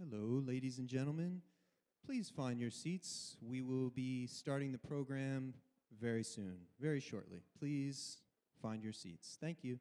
Hello, ladies and gentlemen. Please find your seats. We will be starting the program very soon, very shortly. Please find your seats. Thank you.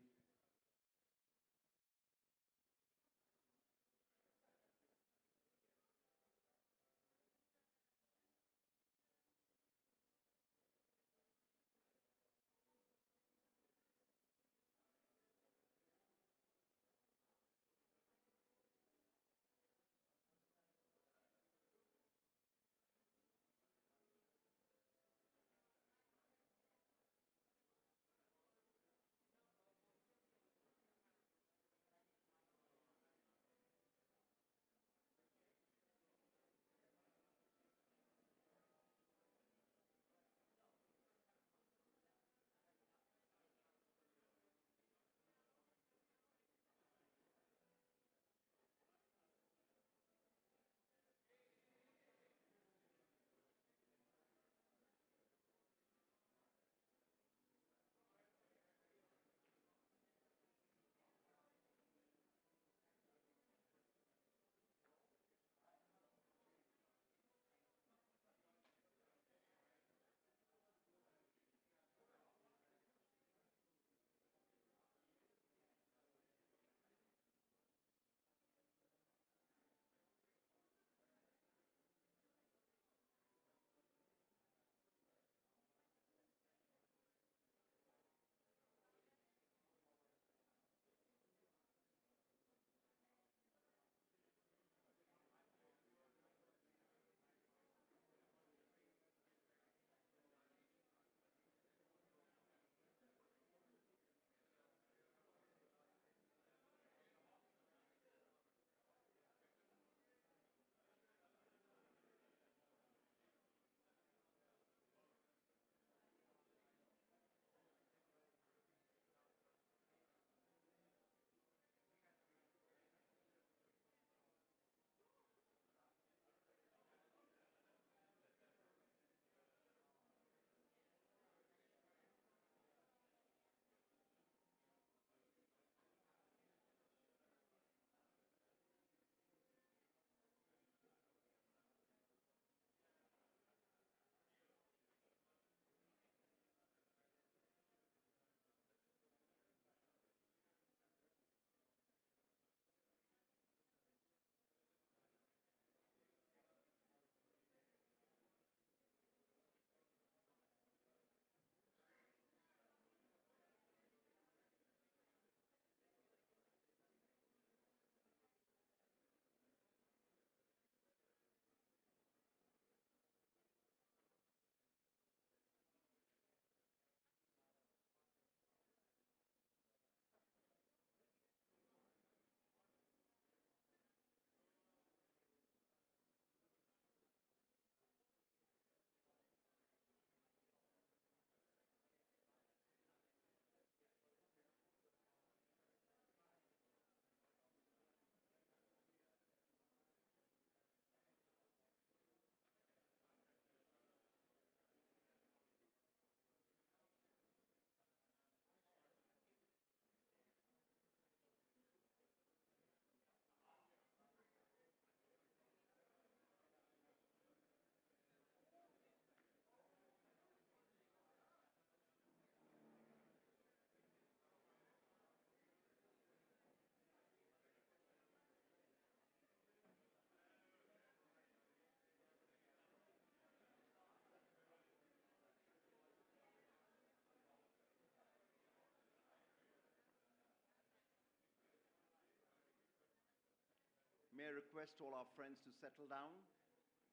May I request all our friends to settle down?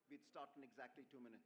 We'd start in exactly 2 minutes.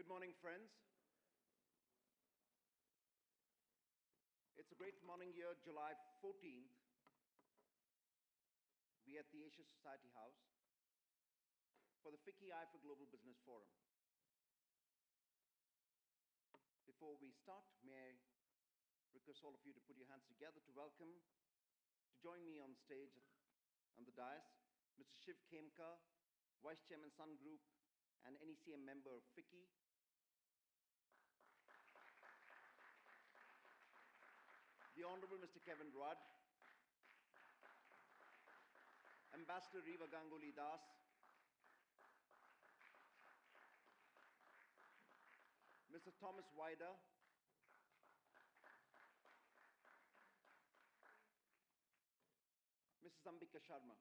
morning, friends. It's a great morning here, July 14th. We're at the Asia Society House for the FICCI-IIFA Global Business Forum. Before we start, may I request all of you to put your hands together to welcome, to join me on stage on the dais, Mr. Shiv Khemka, Vice Chairman Sun Group and NECM member of FICCI. The Honorable Mr. Kevin Rudd, Ambassador Riva Ganguly Das, Mr. Thomas Wider, Mrs. Ambika Sharma.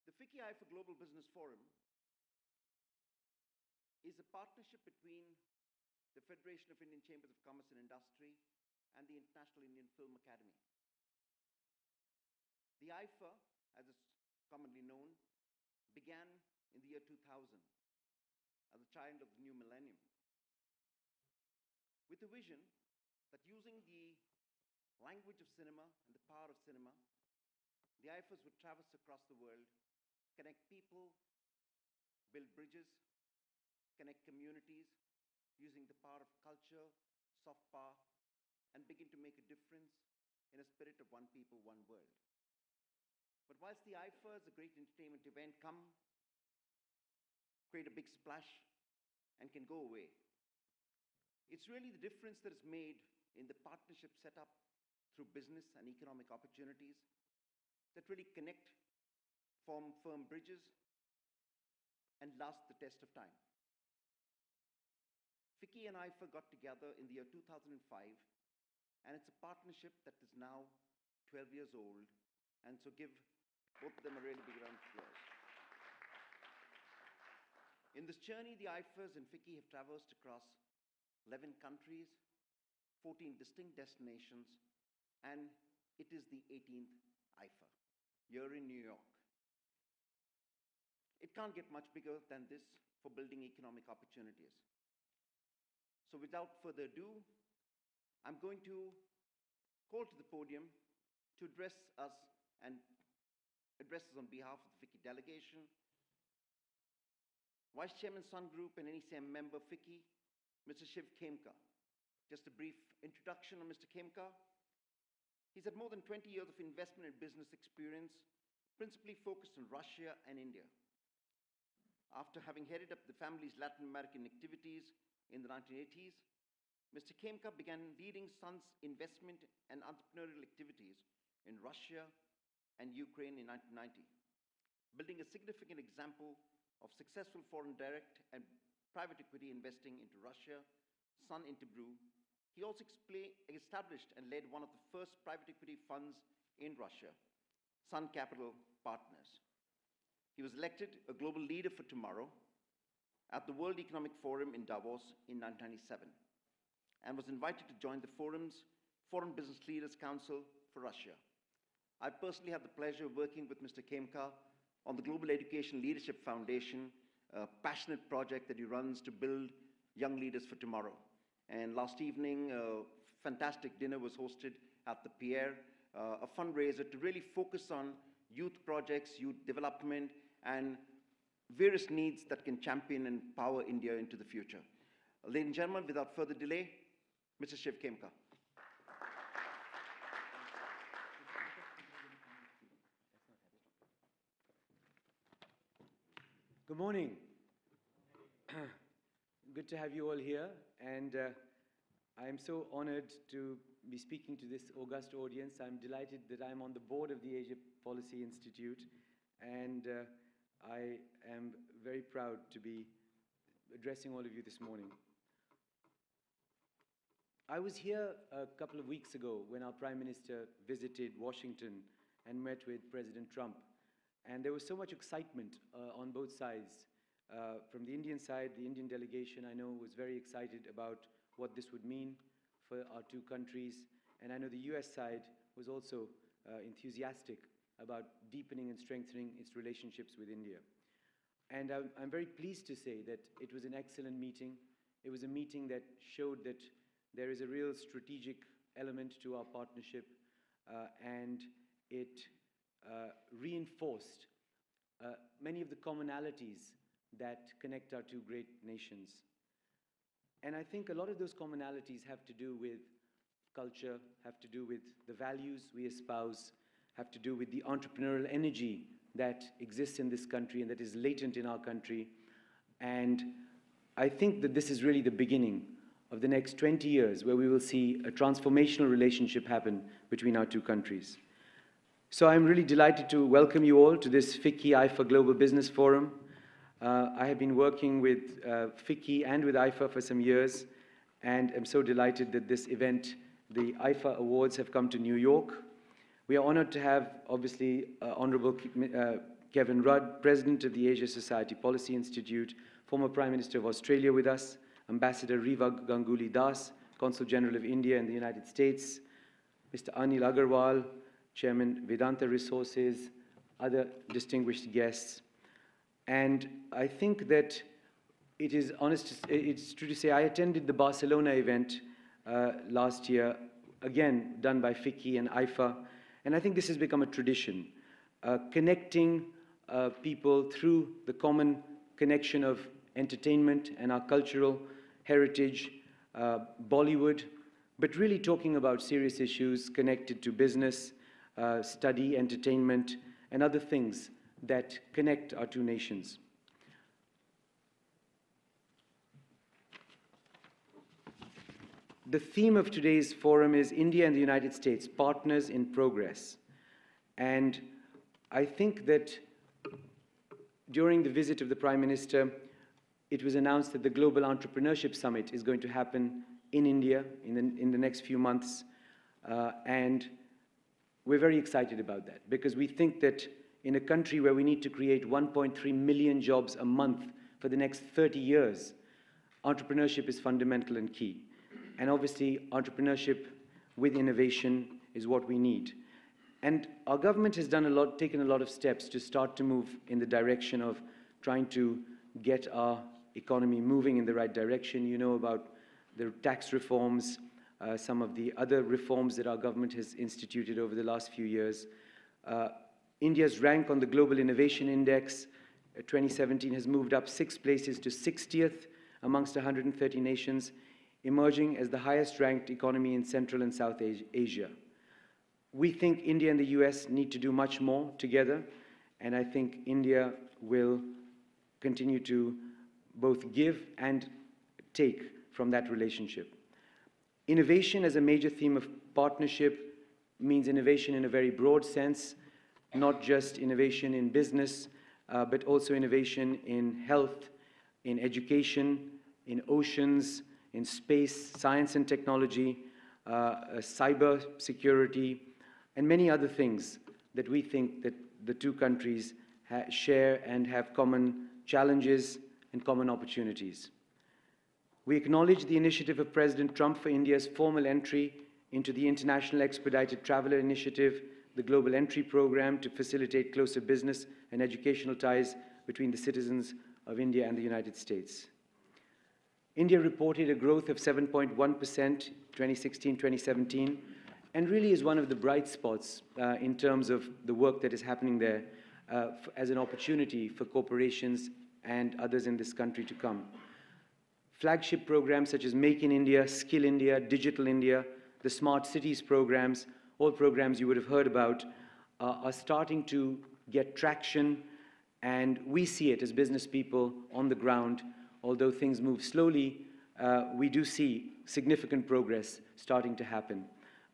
The FICCI-IIFA Global Business Forum is a partnership between the Federation of Indian Chambers of Commerce and Industry and the International Indian Film Academy. The IIFA, as it's commonly known, began in the year 2000 as a child of the new millennium, with the vision that using the language of cinema and the power of cinema, the IIFAs would traverse across the world, connect people, build bridges, connect communities using the power of culture, soft power, and begin to make a difference in a spirit of one people, one world. But whilst the IIFA is a great entertainment event, create a big splash, and can go away, it's really the difference that is made in the partnership set up through business and economic opportunities that really connect, form firm bridges, and last the test of time. FICCI and IIFA got together in the year 2005, and it's a partnership that is now 12 years old, and so give both of them a really big round of applause. In this journey, the IIFAs and FICCI have traversed across 11 countries, 14 distinct destinations, and it is the 18th IIFA, here in New York. It can't get much bigger than this for building economic opportunities. So without further ado, I'm going to call to the podium to address us on behalf of the FICCI delegation, Vice Chairman Sun Group and NECM member FICCI, Mr. Shiv Khemka. Just a brief introduction on Mr. Khemka. He's had more than 20 years of investment and business experience, principally focused on Russia and India. After having headed up the family's Latin American activities in the 1980s, Mr. Khemka began leading Sun's investment and entrepreneurial activities in Russia and Ukraine in 1990, building a significant example of successful foreign direct and private equity investing into Russia, Sun Interbrew. He also established and led one of the first private equity funds in Russia, Sun Capital Partners. He was elected a global leader for tomorrow at the World Economic Forum in Davos in 1997, and was invited to join the forum's Foreign Business Leaders Council for Russia. I personally had the pleasure of working with Mr. Khemka on the Global Education Leadership Foundation, a passionate project that he runs to build young leaders for tomorrow. And last evening, a fantastic dinner was hosted at the Pierre, a fundraiser to really focus on youth projects, youth development, and various needs that can champion and power India into the future. Ladies and gentlemen, without further delay, Mr. Shiv Khemka. Good morning. Good to have you all here, and I am so honored to be speaking to this august audience. I'm delighted that I'm on the board of the Asia Policy Institute, and I am very proud to be addressing all of you this morning. I was here a couple of weeks ago when our Prime Minister visited Washington and met with President Trump. And there was so much excitement on both sides. From the Indian side, the Indian delegation, I know, was very excited about what this would mean for our two countries. And I know the US side was also enthusiastic about deepening and strengthening its relationships with India. And I'm very pleased to say that it was an excellent meeting. It was a meeting that showed that there is a real strategic element to our partnership, and it reinforced many of the commonalities that connect our two great nations. And I think a lot of those commonalities have to do with culture, have to do with the values we espouse, have to do with the entrepreneurial energy that exists in this country and that is latent in our country. And I think that this is really the beginning of the next 20 years where we will see a transformational relationship happen between our two countries. So I'm really delighted to welcome you all to this FICCI-IIFA Global Business Forum. I have been working with FICCI and with IIFA for some years, and I'm so delighted that this event, the IIFA Awards, have come to New York. We are honored to have, obviously, Honorable Kevin Rudd, President of the Asia Society Policy Institute, former Prime Minister of Australia with us, Ambassador Riva Ganguly Das, Consul General of India in the United States, Mr. Anil Agarwal, Chairman Vedanta Resources, other distinguished guests. And I think that it is it's true to say I attended the Barcelona event last year, again done by FICCI and IIFA, and I think this has become a tradition, connecting people through the common connection of entertainment and our cultural heritage, Bollywood, but really talking about serious issues connected to business, study, entertainment, and other things that connect our two nations. The theme of today's forum is India and the United States, Partners in Progress. And I think that during the visit of the Prime Minister, it was announced that the Global Entrepreneurship Summit is going to happen in India in the next few months. And we're very excited about that because we think that in a country where we need to create 1.3 million jobs a month for the next 30 years, entrepreneurship is fundamental and key. And obviously, entrepreneurship with innovation is what we need. And our government has taken a lot of steps to start to move in the direction of trying to get our economy moving in the right direction. You know about the tax reforms, some of the other reforms that our government has instituted over the last few years. India's rank on the Global Innovation Index 2017 has moved up 6 places to 60th amongst 130 nations, emerging as the highest ranked economy in Central and South Asia. We think India and the US need to do much more together, and I think India will continue to both give and take from that relationship. Innovation as a major theme of partnership means innovation in a very broad sense, not just innovation in business, but also innovation in health, in education, in oceans, in space, science and technology, cyber security, and many other things that we think that the two countries share and have common challenges and common opportunities. We acknowledge the initiative of President Trump for India's formal entry into the International Expedited Traveler Initiative, the Global Entry Program, to facilitate closer business and educational ties between the citizens of India and the United States. India reported a growth of 7.1% 2016-2017, and really is one of the bright spots in terms of the work that is happening there as an opportunity for corporations and others in this country to come. Flagship programs such as Make in India, Skill India, Digital India, the Smart Cities programs, all programs you would have heard about, are starting to get traction, and we see it as business people on the ground. Although things move slowly, we do see significant progress starting to happen.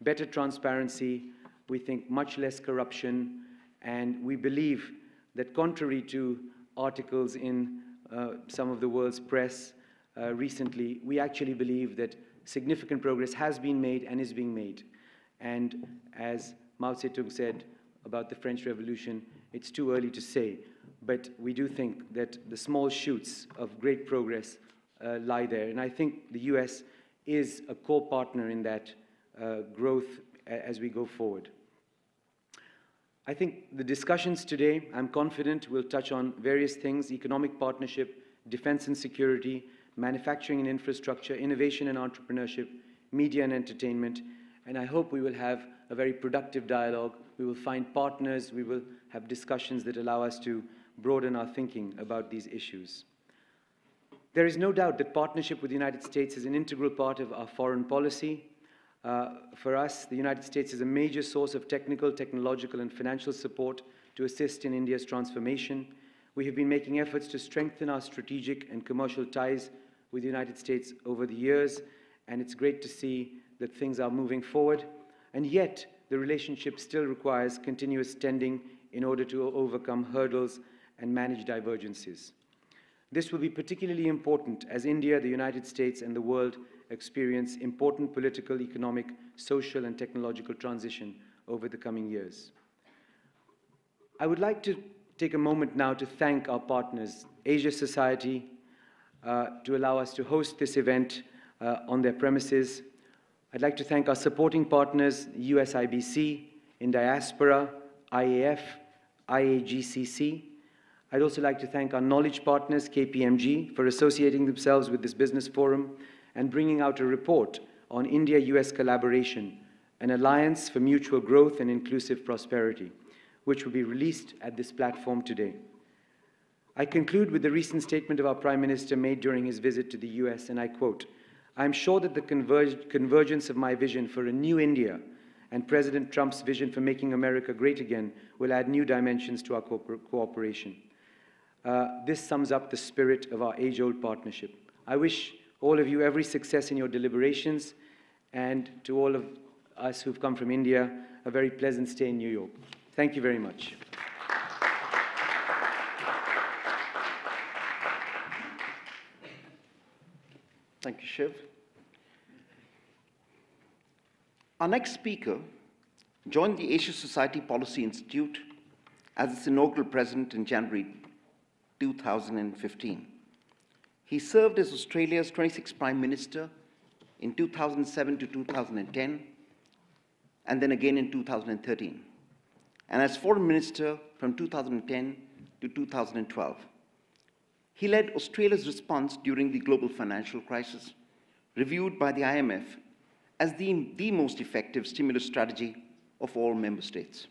Better transparency, we think much less corruption, and we believe that contrary to articles in some of the world's press recently, we actually believe that significant progress has been made and is being made. And as Mao Zedong said about the French Revolution, it's too early to say, but we do think that the small shoots of great progress lie there. And I think the US is a core partner in that growth as we go forward. I think the discussions today, I'm confident, will touch on various things: economic partnership, defense and security, manufacturing and infrastructure, innovation and entrepreneurship, media and entertainment, and I hope we will have a very productive dialogue. We will find partners, we will have discussions that allow us to broaden our thinking about these issues. There is no doubt that partnership with the United States is an integral part of our foreign policy. For us, the United States is a major source of technical, technological, and financial support to assist in India's transformation. We have been making efforts to strengthen our strategic and commercial ties with the United States over the years, and it's great to see that things are moving forward. And yet, the relationship still requires continuous tending in order to overcome hurdles and manage divergences. This will be particularly important as India, the United States, and the world experience important political, economic, social, and technological transition over the coming years. I would like to take a moment now to thank our partners, Asia Society, to allow us to host this event on their premises. I'd like to thank our supporting partners, USIBC, in Diaspora, IAF, IAGCC. I'd also like to thank our knowledge partners, KPMG, for associating themselves with this business forum and bringing out a report on India-US collaboration, an alliance for mutual growth and inclusive prosperity, which will be released at this platform today. I conclude with the recent statement of our Prime Minister made during his visit to the US, and I quote, "I'm sure that the convergence of my vision for a new India and President Trump's vision for making America great again will add new dimensions to our cooperation." This sums up the spirit of our age-old partnership. I wish all of you every success in your deliberations, and to all of us who've come from India, a very pleasant stay in New York. Thank you very much. Thank you, Shiv. Our next speaker joined the Asia Society Policy Institute as its inaugural president in January 2015. He served as Australia's 26th Prime Minister in 2007 to 2010, and then again in 2013, and as Foreign Minister from 2010 to 2012. He led Australia's response during the global financial crisis, reviewed by the IMF as the most effective stimulus strategy of all member states.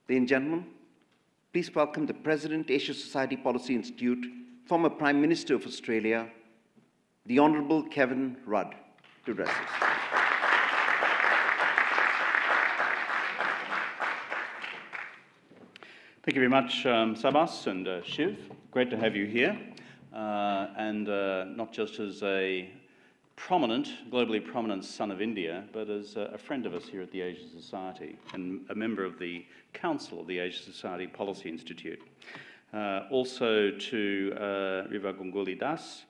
Ladies and gentlemen, please welcome the President, Asia Society Policy Institute, former Prime Minister of Australia, the Honourable Kevin Rudd, to address us. Thank you very much, Sabas and Shiv. Great to have you here, and not just as a globally prominent son of India, but as a friend of us here at the Asia Society and a member of the Council of the Asia Society Policy Institute. Also to Riva Ganguly Das,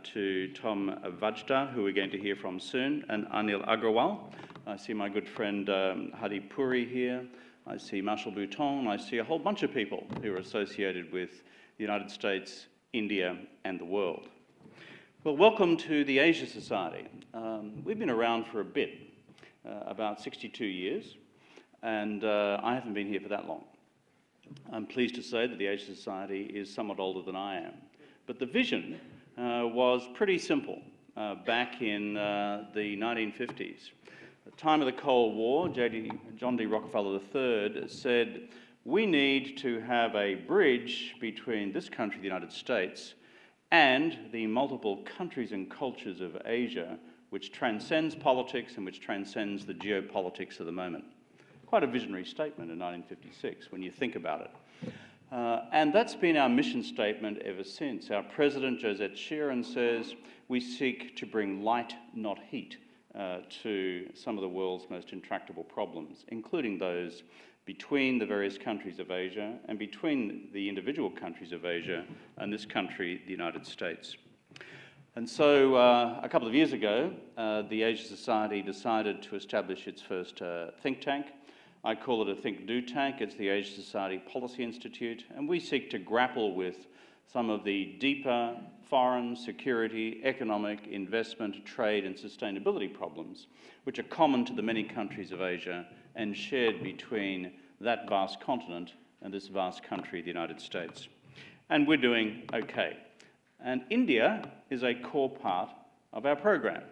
to Tom Vajda, who we're going to hear from soon, and Anil Agrawal. I see my good friend Hadi Puri here. I see Marshall Bouton. I see a whole bunch of people who are associated with the United States, India, and the world. Well, welcome to the Asia Society. We've been around for a bit, about 62 years, and I haven't been here for that long. I'm pleased to say that the Asia Society is somewhat older than I am. But the vision was pretty simple back in the 1950s. At the time of the Cold War, John D. Rockefeller III said, we need to have a bridge between this country, the United States, and the multiple countries and cultures of Asia, which transcends politics and which transcends the geopolitics of the moment. Quite a visionary statement in 1956 when you think about it. And that's been our mission statement ever since. Our president, Josette Sheeran, says, we seek to bring light, not heat, to some of the world's most intractable problems, including those between the various countries of Asia and between the individual countries of Asia and this country, the United States. And so a couple of years ago, the Asia Society decided to establish its first think tank. I call it a think-do tank. It's the Asia Society Policy Institute, and we seek to grapple with some of the deeper foreign, security, economic, investment, trade and sustainability problems which are common to the many countries of Asia and shared between that vast continent and this vast country, the United States. And we're doing okay. And India is a core part of our program.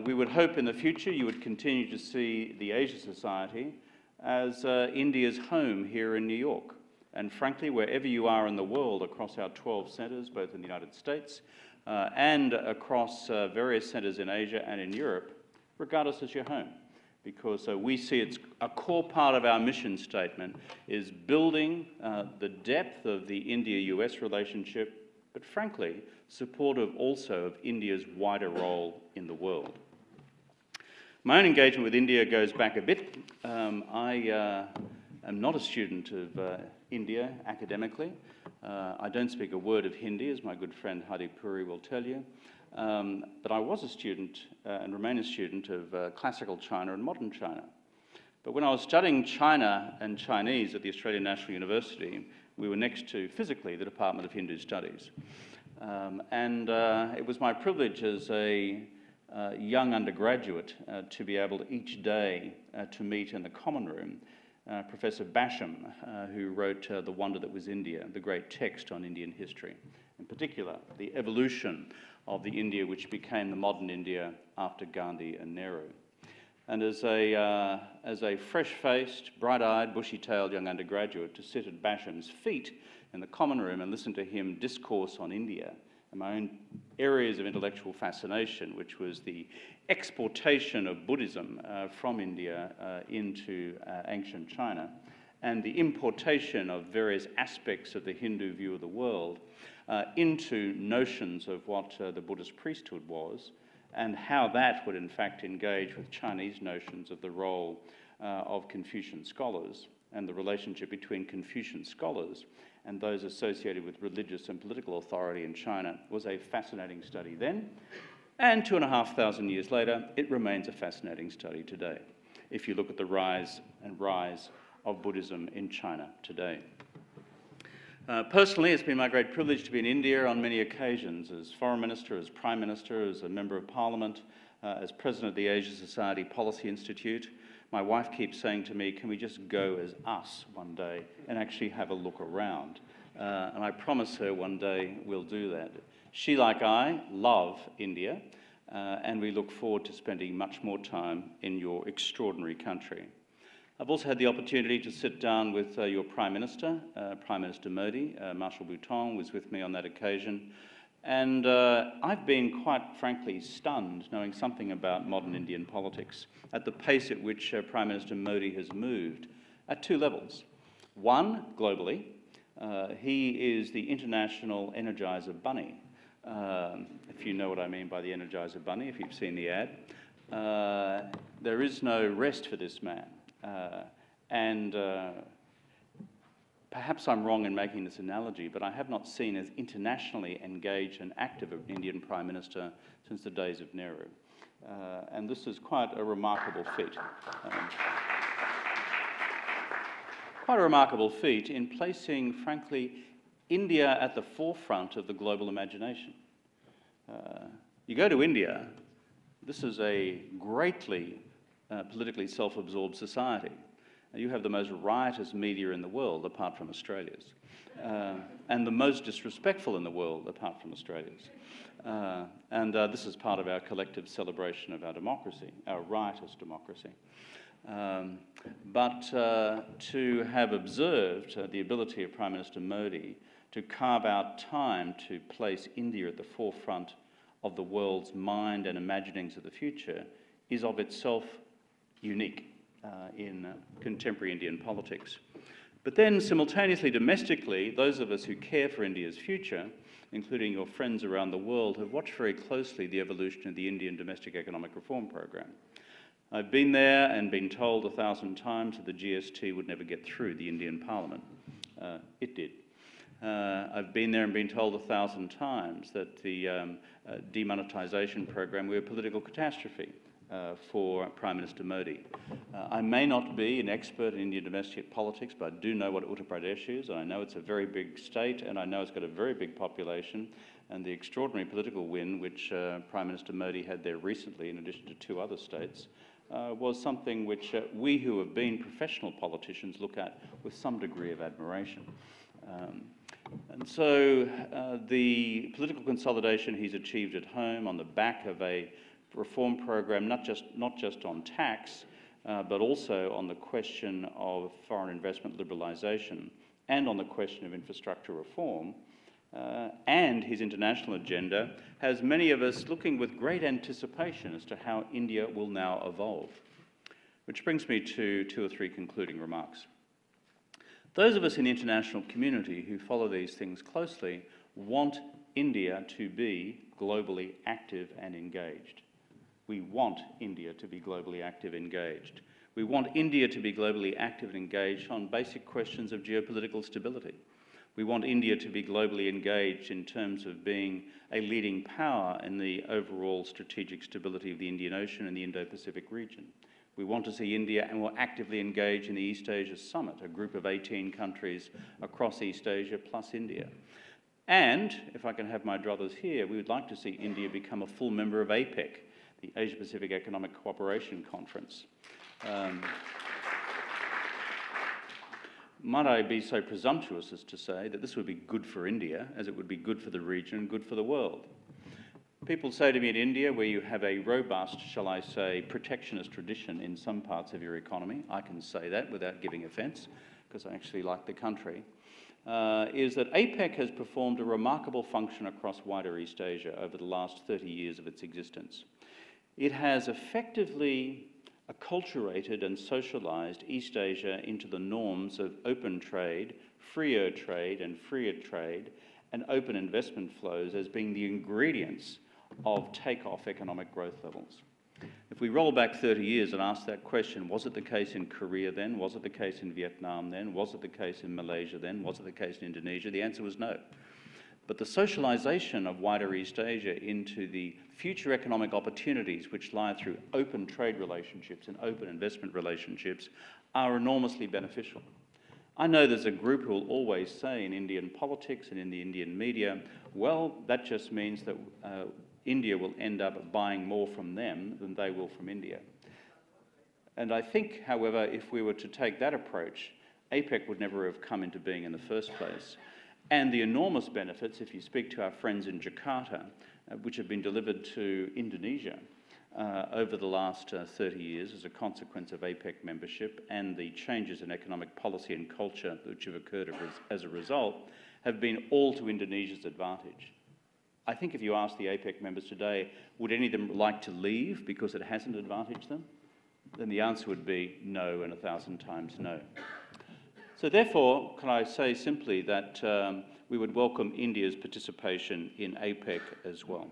We would hope in the future you would continue to see the Asia Society as India's home here in New York. And frankly, wherever you are in the world across our 12 centres, both in the United States and across various centres in Asia and in Europe, regard us as your home. Because we see it's a core part of our mission statement is building the depth of the India-US relationship, but frankly, supportive also of India's wider role in the world. My own engagement with India goes back a bit. I am not a student of India academically. I don't speak a word of Hindi, as my good friend Hadi Puri will tell you. But I was a student and remain a student of classical China and modern China. But when I was studying China and Chinese at the Australian National University, we were next to, physically, the Department of Hindu Studies. It was my privilege as a young undergraduate to be able to each day to meet in the common room Professor Basham, who wrote The Wonder That Was India, the great text on Indian history. In particular, the evolution of the India which became the modern India after Gandhi and Nehru. And as a fresh-faced, bright-eyed, bushy-tailed young undergraduate, to sit at Basham's feet in the common room and listen to him discourse on India and my own areas of intellectual fascination, which was the exportation of Buddhism from India into ancient China, and the importation of various aspects of the Hindu view of the world into notions of what the Buddhist priesthood was, and how that would in fact engage with Chinese notions of the role of Confucian scholars and the relationship between Confucian scholars and those associated with religious and political authority in China was a fascinating study then, and 2,500 years later, it remains a fascinating study today, if you look at the rise of Buddhism in China today. Personally, it's been my great privilege to be in India on many occasions, as Foreign Minister, as Prime Minister, as a Member of Parliament, as President of the Asia Society Policy Institute. My wife keeps saying to me, can we just go as us one day and actually have a look around? And I promise her one day we'll do that. She, like I, love India, and we look forward to spending much more time in your extraordinary country. I've also had the opportunity to sit down with your Prime Minister, Prime Minister Modi. Marshal Bhutan was with me on that occasion. And I've been, quite frankly, stunned knowing something about modern Indian politics at the pace at which Prime Minister Modi has moved at two levels. One, globally, he is the international Energizer Bunny. If you know what I mean by the Energizer Bunny, if you've seen the ad. There is no rest for this man. Perhaps I'm wrong in making this analogy, but I have not seen as internationally engaged and active an Indian Prime Minister since the days of Nehru. And this is quite a remarkable feat. Quite a remarkable feat in placing, frankly, India at the forefront of the global imagination. You go to India, this is a greatly politically self-absorbed society. You have the most riotous media in the world, apart from Australia's, and the most disrespectful in the world, apart from Australia's. This is part of our collective celebration of our democracy, our riotous democracy. But to have observed the ability of Prime Minister Modi to carve out time to place India at the forefront of the world's mind and imaginings of the future is of itself unique in contemporary Indian politics. But then simultaneously, domestically, those of us who care for India's future, including your friends around the world, have watched very closely the evolution of the Indian domestic economic reform program. I've been there and been told 1,000 times that the GST would never get through the Indian Parliament. It did. I've been there and been told 1,000 times that the demonetisation program were a political catastrophe. for Prime Minister Modi. I may not be an expert in Indian domestic politics, but I do know what Uttar Pradesh is, and I know it's a very big state, and I know it's got a very big population, and the extraordinary political win which Prime Minister Modi had there recently, in addition to 2 other states, was something which we who have been professional politicians look at with some degree of admiration. And so the political consolidation he's achieved at home on the back of a reform program, not just on tax, but also on the question of foreign investment liberalisation and on the question of infrastructure reform, and his international agenda, has many of us looking with great anticipation as to how India will now evolve. Which brings me to 2 or 3 concluding remarks. Those of us in the international community who follow these things closely want India to be globally active and engaged. We want India to be globally active and engaged. We want India to be globally active and engaged on basic questions of geopolitical stability. We want India to be globally engaged in terms of being a leading power in the overall strategic stability of the Indian Ocean and the Indo-Pacific region. We want to see India more actively engaged in the East Asia Summit, a group of 18 countries across East Asia plus India. And, if I can have my druthers here, we would like to see India become a full member of APEC, the Asia-Pacific Economic Cooperation Conference. Might I be so presumptuous as to say that this would be good for India, as it would be good for the region and good for the world? People say to me in India, where you have a robust, shall I say, protectionist tradition in some parts of your economy, I can say that without giving offence, because I actually like the country, is that APEC has performed a remarkable function across wider East Asia over the last 30 years of its existence. It has effectively acculturated and socialised East Asia into the norms of open trade, freer trade and open investment flows as being the ingredients of take-off economic growth levels. If we roll back 30 years and ask that question, was it the case in Korea then? Was it the case in Vietnam then? Was it the case in Malaysia then? Was it the case in Indonesia? The answer was no. But the socialisation of wider East Asia into the future economic opportunities which lie through open trade relationships and open investment relationships are enormously beneficial. I know there's a group who will always say in Indian politics and in the Indian media, well, that just means that India will end up buying more from them than they will from India. And I think, however, if we were to take that approach, APEC would never have come into being in the first place. And the enormous benefits, if you speak to our friends in Jakarta, which have been delivered to Indonesia over the last 30 years as a consequence of APEC membership and the changes in economic policy and culture which have occurred as a result, have been all to Indonesia's advantage. I think if you ask the APEC members today, would any of them like to leave because it hasn't advantaged them? Then the answer would be no, and 1,000 times no. So therefore, can I say simply that we would welcome India's participation in APEC as well.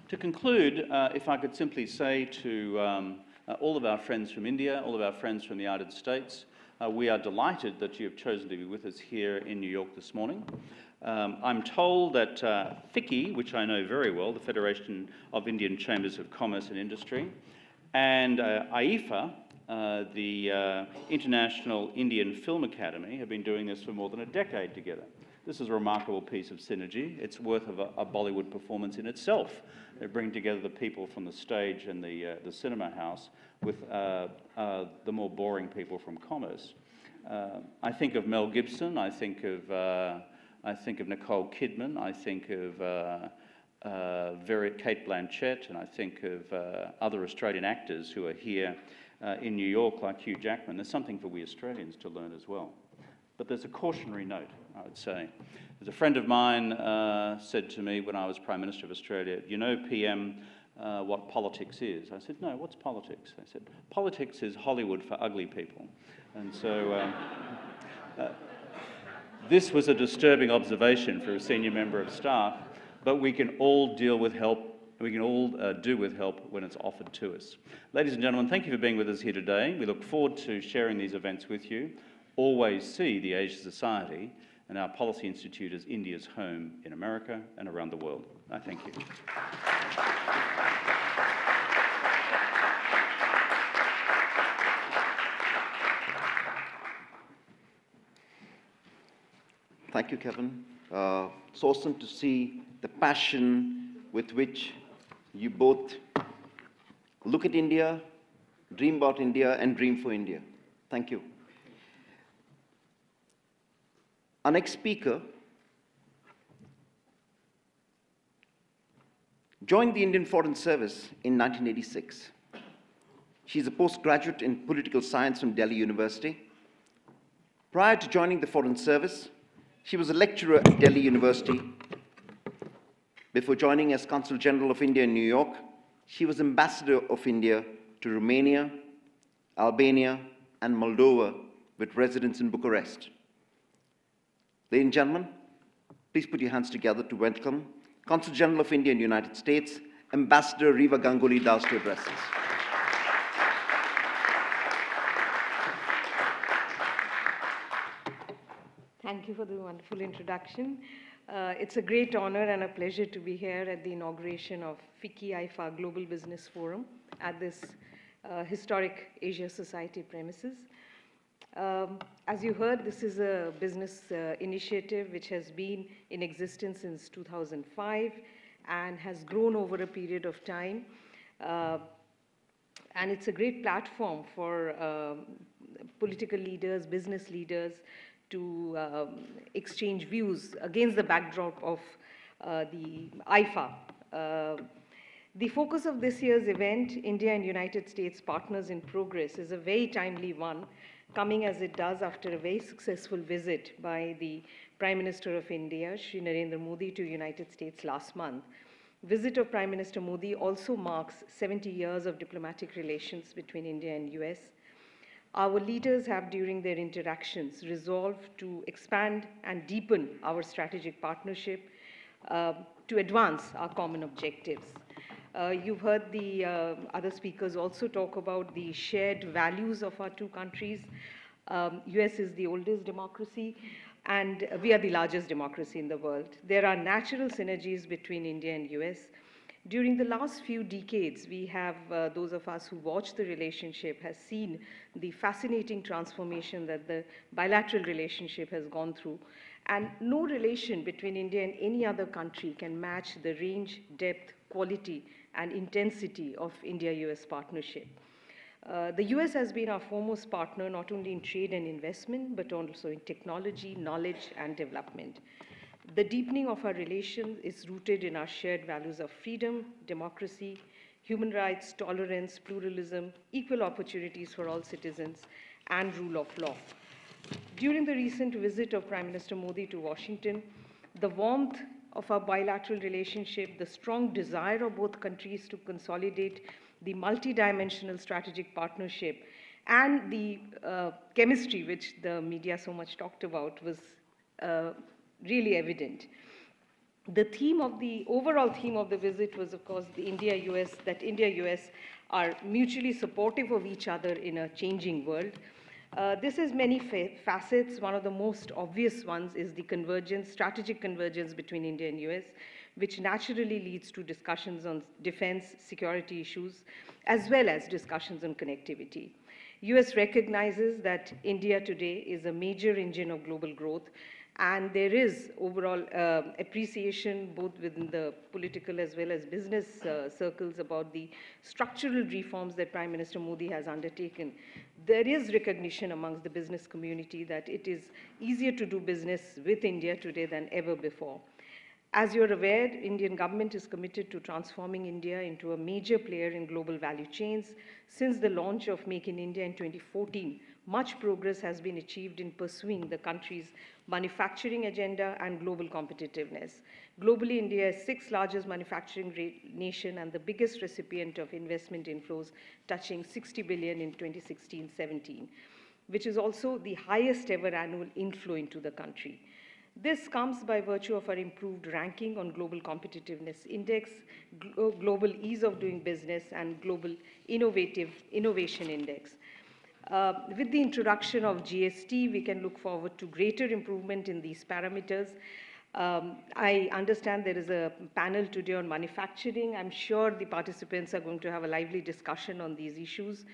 To conclude, if I could simply say to all of our friends from India, all of our friends from the United States, we are delighted that you have chosen to be with us here in New York this morning. I'm told that FICCI, which I know very well, the Federation of Indian Chambers of Commerce and Industry, and IIFA, the International Indian Film Academy, have been doing this for more than a decade together. This is a remarkable piece of synergy. It's worth of a Bollywood performance in itself. They bring together the people from the stage and the cinema house with the more boring people from commerce. I think of Mel Gibson. I think of Nicole Kidman. I think of Kate Blanchett, and I think of other Australian actors who are here in New York, like Hugh Jackman. There's something for we Australians to learn as well. But there's a cautionary note, I would say. As a friend of mine said to me when I was Prime Minister of Australia, you know, PM, what politics is? I said, no, what's politics? I said, politics is Hollywood for ugly people. And so this was a disturbing observation for a senior member of staff, but we can all deal with help. We can all do with help when it's offered to us. Ladies and gentlemen, thank you for being with us here today. We look forward to sharing these events with you. Always see the Asia Society and our Policy Institute as India's home in America and around the world. I thank you. Thank you, Kevin. It's awesome to see the passion with which you both look at India, dream about India, and dream for India. Thank you. Our next speaker joined the Indian Foreign Service in 1986. She's a postgraduate in political science from Delhi University. Prior to joining the Foreign Service, she was a lecturer at Delhi University. Before joining as Consul General of India in New York, she was Ambassador of India to Romania, Albania, and Moldova with residence in Bucharest. Ladies and gentlemen, please put your hands together to welcome Consul General of India in the United States, Ambassador Riva Ganguly Das to address us. Thank you for the wonderful introduction. It's a great honor and a pleasure to be here at the inauguration of FICCI-IIFA Global Business Forum at this historic Asia Society premises. As you heard, this is a business initiative which has been in existence since 2005 and has grown over a period of time. And it's a great platform for political leaders, business leaders, to exchange views against the backdrop of the IIFA. The focus of this year's event, India and United States Partners in Progress, is a very timely one, coming as it does after a very successful visit by the Prime Minister of India, Shri Narendra Modi, to the United States last month. Visit of Prime Minister Modi also marks 70 years of diplomatic relations between India and US. Our leaders have, during their interactions, resolved to expand and deepen our strategic partnership to advance our common objectives. You've heard the other speakers also talk about the shared values of our two countries. US is the oldest democracy, and we are the largest democracy in the world. There are natural synergies between India and US. During the last few decades, we have, those of us who watch the relationship, has seen the fascinating transformation that the bilateral relationship has gone through. And no relation between India and any other country can match the range, depth, quality, and intensity of India-US partnership. The US has been our foremost partner not only in trade and investment, but also in technology, knowledge, and development. The deepening of our relations is rooted in our shared values of freedom, democracy, human rights, tolerance, pluralism, equal opportunities for all citizens, and rule of law. During the recent visit of Prime Minister Modi to Washington, the warmth of our bilateral relationship, the strong desire of both countries to consolidate the multidimensional strategic partnership, and the chemistry which the media so much talked about was really evident. The theme of the overall theme of the visit was, of course, the India-US are mutually supportive of each other in a changing world. This has many facets. One of the most obvious ones is the convergence, strategic convergence between India and US, which naturally leads to discussions on defense, security issues, as well as discussions on connectivity. US recognizes that India today is a major engine of global growth, and there is overall appreciation both within the political as well as business circles about the structural reforms that Prime Minister Modi has undertaken. There is recognition amongst the business community that it is easier to do business with India today than ever before. As you're aware, the Indian government is committed to transforming India into a major player in global value chains. Since the launch of Make in India in 2014, much progress has been achieved in pursuing the country's manufacturing agenda and global competitiveness. Globally, India is the sixth largest manufacturing nation and the biggest recipient of investment inflows, touching 60 billion in 2016-17, which is also the highest ever annual inflow into the country. This comes by virtue of our improved ranking on Global Competitiveness Index, Global Ease of Doing Business, and Global Innovation Index. With the introduction of GST, we can look forward to greater improvement in these parameters. I understand there is a panel today on manufacturing. I'm sure the participants are going to have a lively discussion on these issues.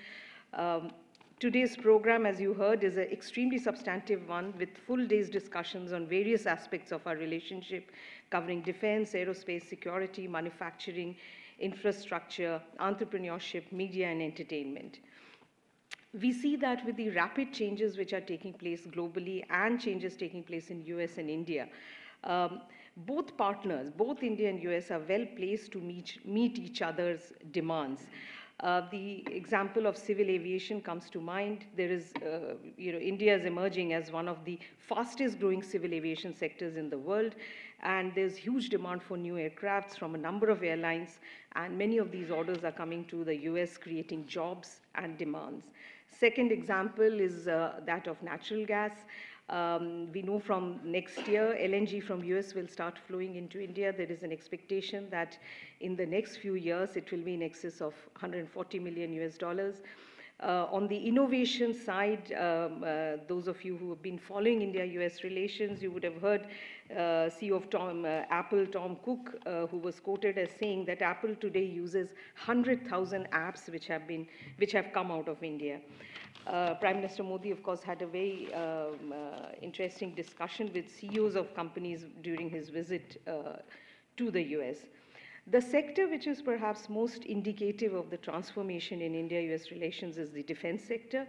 Today's program, as you heard, is an extremely substantive one with full day's discussions on various aspects of our relationship, covering defense, aerospace, security, manufacturing, infrastructure, entrepreneurship, media, and entertainment. We see that with the rapid changes which are taking place globally and changes taking place in US and India, both partners, both India and US, are well placed to meet each other's demands. The example of civil aviation comes to mind. There is, India is emerging as one of the fastest growing civil aviation sectors in the world, and there's huge demand for new aircrafts from a number of airlines, and many of these orders are coming to the US, creating jobs and demands. Second example is that of natural gas. We know from next year, LNG from US will start flowing into India. There is an expectation that in the next few years, it will be in excess of $140 million US. On the innovation side, those of you who have been following India-US relations, you would have heard CEO of Apple, Tom Cook, who was quoted as saying that Apple today uses 100,000 apps which have come out of India. Prime Minister Modi, of course, had a very interesting discussion with CEOs of companies during his visit to the US. The sector which is perhaps most indicative of the transformation in India-US relations is the defense sector.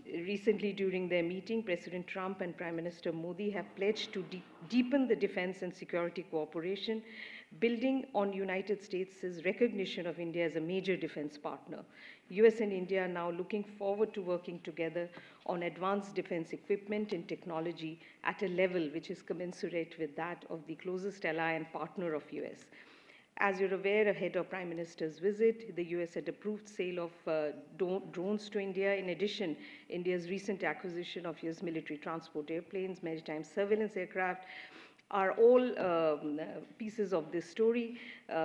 Recently, during their meeting, President Trump and Prime Minister Modi have pledged to deepen the defense and security cooperation, building on United States' recognition of India as a major defense partner. US and India are now looking forward to working together on advanced defense equipment and technology at a level which is commensurate with that of the closest ally and partner of US. As you're aware, ahead of Prime Minister's visit, the US had approved sale of drones to India. In addition, India's recent acquisition of US military transport airplanes, maritime surveillance aircraft, are all pieces of this story.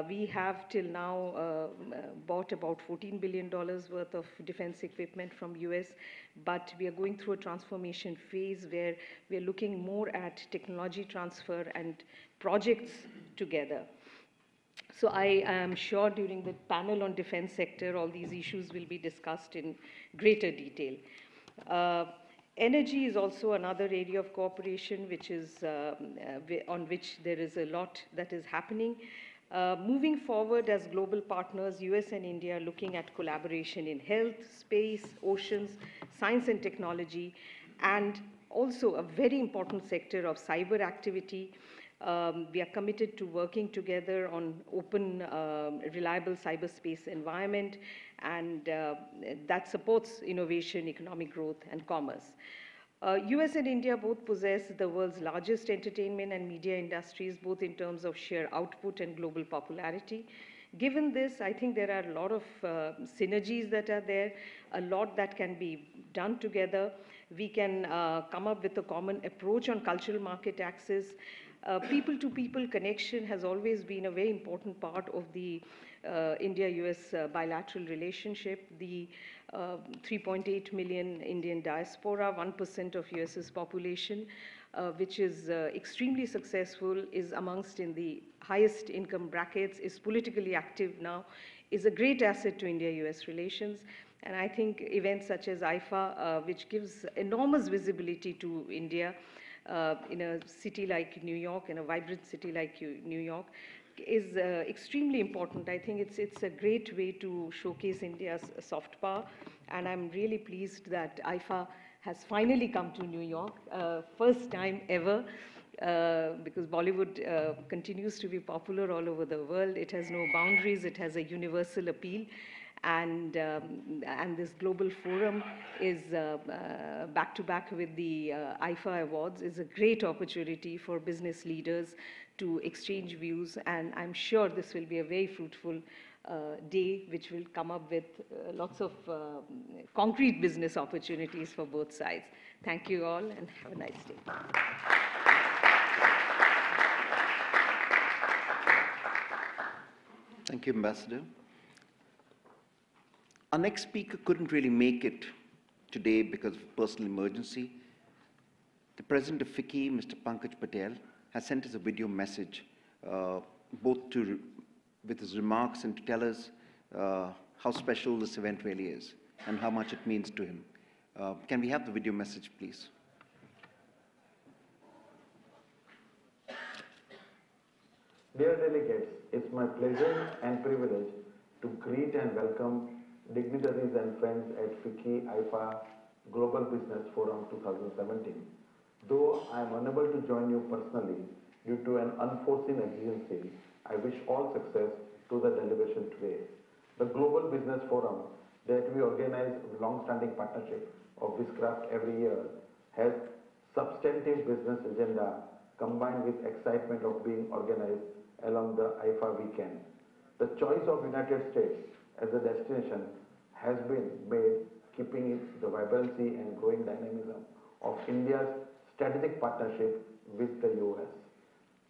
We have till now bought about $14 billion worth of defense equipment from US, but we are going through a transformation phase where we are looking more at technology transfer and projects together. So I am sure during the panel on defense sector, all these issues will be discussed in greater detail. Energy is also another area of cooperation which is, on which there is a lot that is happening. Moving forward as global partners, US and India are looking at collaboration in health, space, oceans, science and technology, and also a very important sector of cyber activity. We are committed to working together on open, reliable cyberspace environment, and that supports innovation, economic growth, and commerce. US and India both possess the world's largest entertainment and media industries, both in terms of sheer output and global popularity. Given this, I think there are a lot of synergies that are there, a lot that can be done together. We can come up with a common approach on cultural market access. People-to-people connection has always been a very important part of the India-US bilateral relationship. The 3.8 million Indian diaspora, 1% of US's population, which is extremely successful, is amongst in the highest income brackets, is politically active now, is a great asset to India-US relations. And I think events such as IIFA, which gives enormous visibility to India, in a city like New York, in a vibrant city like New York, is extremely important. I think it's a great way to showcase India's soft power, and I'm really pleased that IIFA has finally come to New York, first time ever, because Bollywood continues to be popular all over the world. It has no boundaries, it has a universal appeal. And this global forum is back-to-back with the IIFA Awards, is a great opportunity for business leaders to exchange views, and I'm sure this will be a very fruitful day which will come up with lots of concrete business opportunities for both sides. Thank you all and have a nice day. Thank you, Ambassador. Our next speaker couldn't really make it today because of personal emergency. The President of FICCI, Mr. Pankaj Patel, has sent us a video message, both with his remarks and to tell us how special this event really is. and how much it means to him. Can we have the video message, please? Dear delegates, it's my pleasure and privilege to greet and welcome dignitaries and friends at FICCI-IIFA Global Business Forum 2017. Though I am unable to join you personally due to an unforeseen exigency, I wish all success to the delegation today. The Global Business Forum that we organize with long-standing partnership of Bizcraft every year has substantive business agenda combined with excitement of being organized along the IIFA weekend. The choice of United States as a destination has been made keeping the vibrancy and growing dynamism of India's strategic partnership with the US.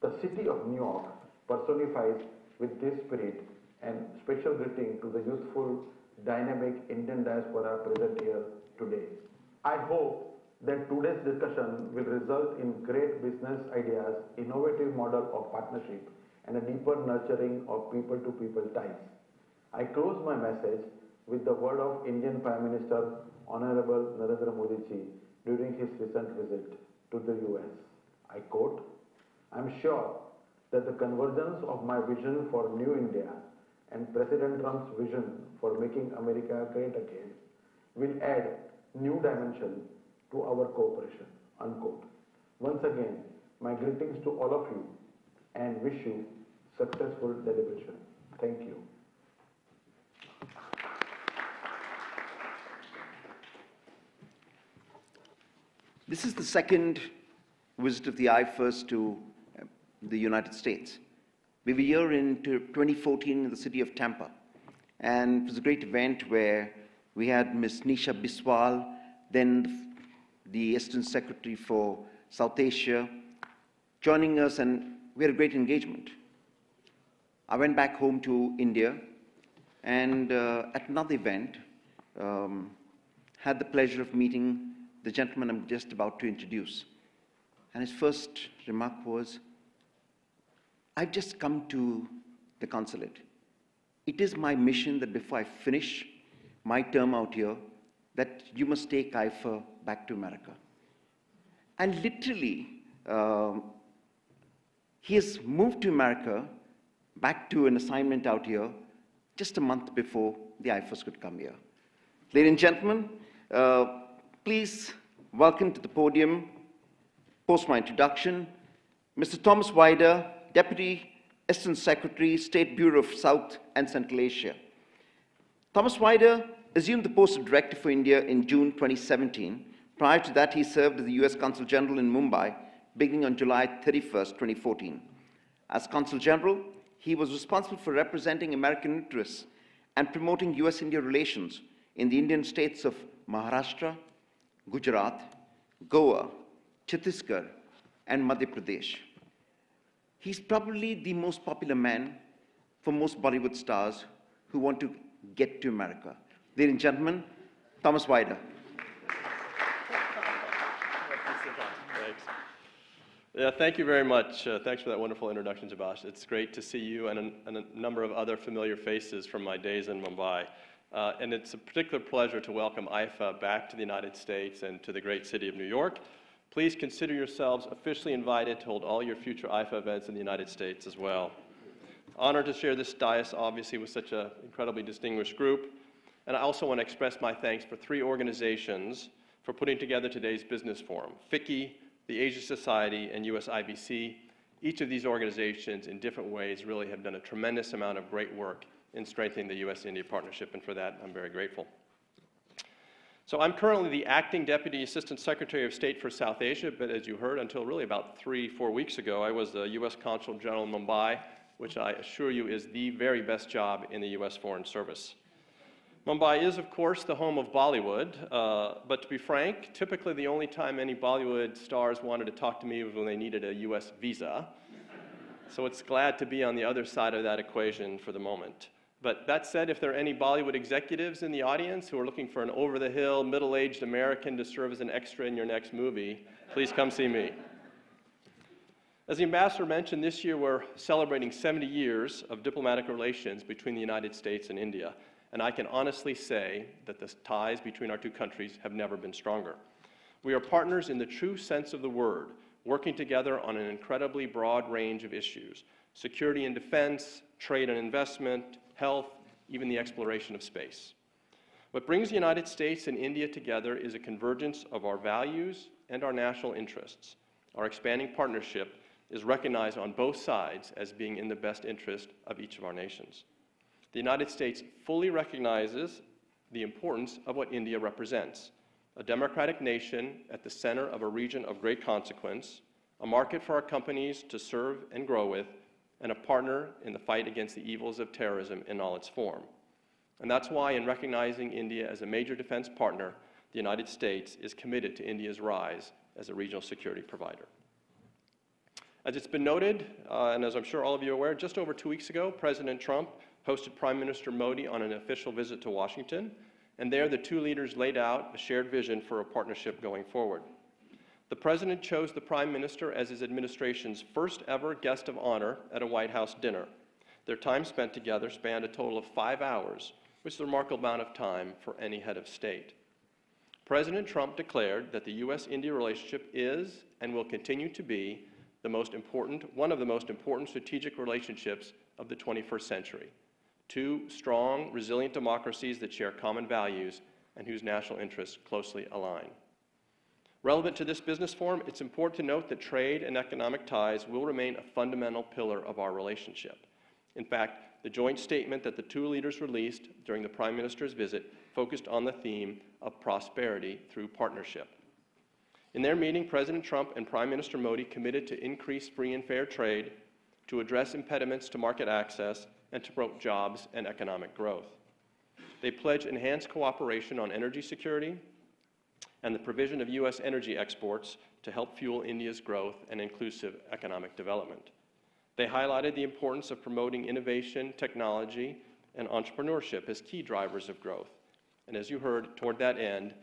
The city of New York personifies with this spirit and special greeting to the youthful, dynamic Indian diaspora present here today. I hope that today's discussion will result in great business ideas, innovative model of partnership, and a deeper nurturing of people-to-people ties. I close my message with the word of Indian Prime Minister Honorable Narendra Modi ji during his recent visit to the US. I quote, "I'm sure that the convergence of my vision for New India and President Trump's vision for making America great again will add new dimension to our cooperation," unquote. Once again, my greetings to all of you and wish you successful deliberation. Thank you. This is the second visit of the IIFAs to the United States. We were here in 2014 in the city of Tampa, and it was a great event where we had Ms. Nisha Biswal, then the Assistant Secretary for South Asia, joining us, and we had a great engagement. I went back home to India, and at another event, had the pleasure of meeting the gentleman I'm just about to introduce. And his first remark was, "I've just come to the consulate. It is my mission that before I finish my term out here, that you must take IIFA back to America." And literally, he has moved to America, back to an assignment out here, just a month before the IIFAs could come here. Ladies and gentlemen, please welcome to the podium, post my introduction, Mr. Thomas Wider, Deputy Assistant Secretary, State Bureau of South and Central Asia. Thomas Wider assumed the post of Director for India in June 2017. Prior to that, he served as the US Consul General in Mumbai, beginning on July 31st, 2014. As Consul General, he was responsible for representing American interests and promoting US-India relations in the Indian states of Maharashtra, Gujarat, Goa, Chhattisgarh, and Madhya Pradesh. He's probably the most popular man for most Bollywood stars who want to get to America. Ladies and gentlemen, Thomas Wider. Thanks. Yeah, thank you very much. Thanks for that wonderful introduction, Jabbash. It's great to see you and a number of other familiar faces from my days in Mumbai. And it's a particular pleasure to welcome IIFA back to the United States and to the great city of New York. Please consider yourselves officially invited to hold all your future IIFA events in the United States as well. Honored to share this dais, obviously, with such an incredibly distinguished group. And I also want to express my thanks for 3 organizations for putting together today's business forum: FICCI, the Asia Society, and US IBC. Each of these organizations, in different ways, really have done a tremendous amount of great work in strengthening the US-India partnership, and for that, I'm very grateful. So I'm currently the Acting Deputy Assistant Secretary of State for South Asia, but as you heard, until really about 3-4 weeks ago, I was the US Consul General in Mumbai, which I assure you is the very best job in the US Foreign Service. Mumbai is, of course, the home of Bollywood, but to be frank, typically the only time any Bollywood stars wanted to talk to me was when they needed a US visa. So it's glad to be on the other side of that equation for the moment. But that said, if there are any Bollywood executives in the audience who are looking for an over-the-hill, middle-aged American to serve as an extra in your next movie, please come see me. As the ambassador mentioned, this year we're celebrating 70 years of diplomatic relations between the United States and India. and I can honestly say that the ties between our two countries have never been stronger. We are partners in the true sense of the word, working together on an incredibly broad range of issues: security and defense, trade and investment, health, even the exploration of space. What brings the United States and India together is a convergence of our values and our national interests. Our expanding partnership is recognized on both sides as being in the best interest of each of our nations. The United States fully recognizes the importance of what India represents: a democratic nation at the center of a region of great consequence, a market for our companies to serve and grow with, and a partner in the fight against the evils of terrorism in all its form. And that's why, in recognizing India as a major defense partner, the United States is committed to India's rise as a regional security provider. As it's been noted, and as I'm sure all of you are aware, just over 2 weeks ago, President Trump hosted Prime Minister Modi on an official visit to Washington, and there the two leaders laid out a shared vision for a partnership going forward. The President chose the Prime Minister as his administration's first ever guest of honor at a White House dinner. Their time spent together spanned a total of 5 hours, which is a remarkable amount of time for any head of state. President Trump declared that the U.S.-India relationship is and will continue to be one of the most important strategic relationships of the 21st century. Two strong, resilient democracies that share common values and whose national interests closely align. Relevant to this business forum, it's important to note that trade and economic ties will remain a fundamental pillar of our relationship. In fact, the joint statement that the two leaders released during the Prime Minister's visit focused on the theme of prosperity through partnership. In their meeting, President Trump and Prime Minister Modi committed to increase free and fair trade, to address impediments to market access, and to promote jobs and economic growth. They pledged enhanced cooperation on energy security and the provision of U.S. energy exports to help fuel India's growth and inclusive economic development. They highlighted the importance of promoting innovation, technology, and entrepreneurship as key drivers of growth. And as you heard, toward that end,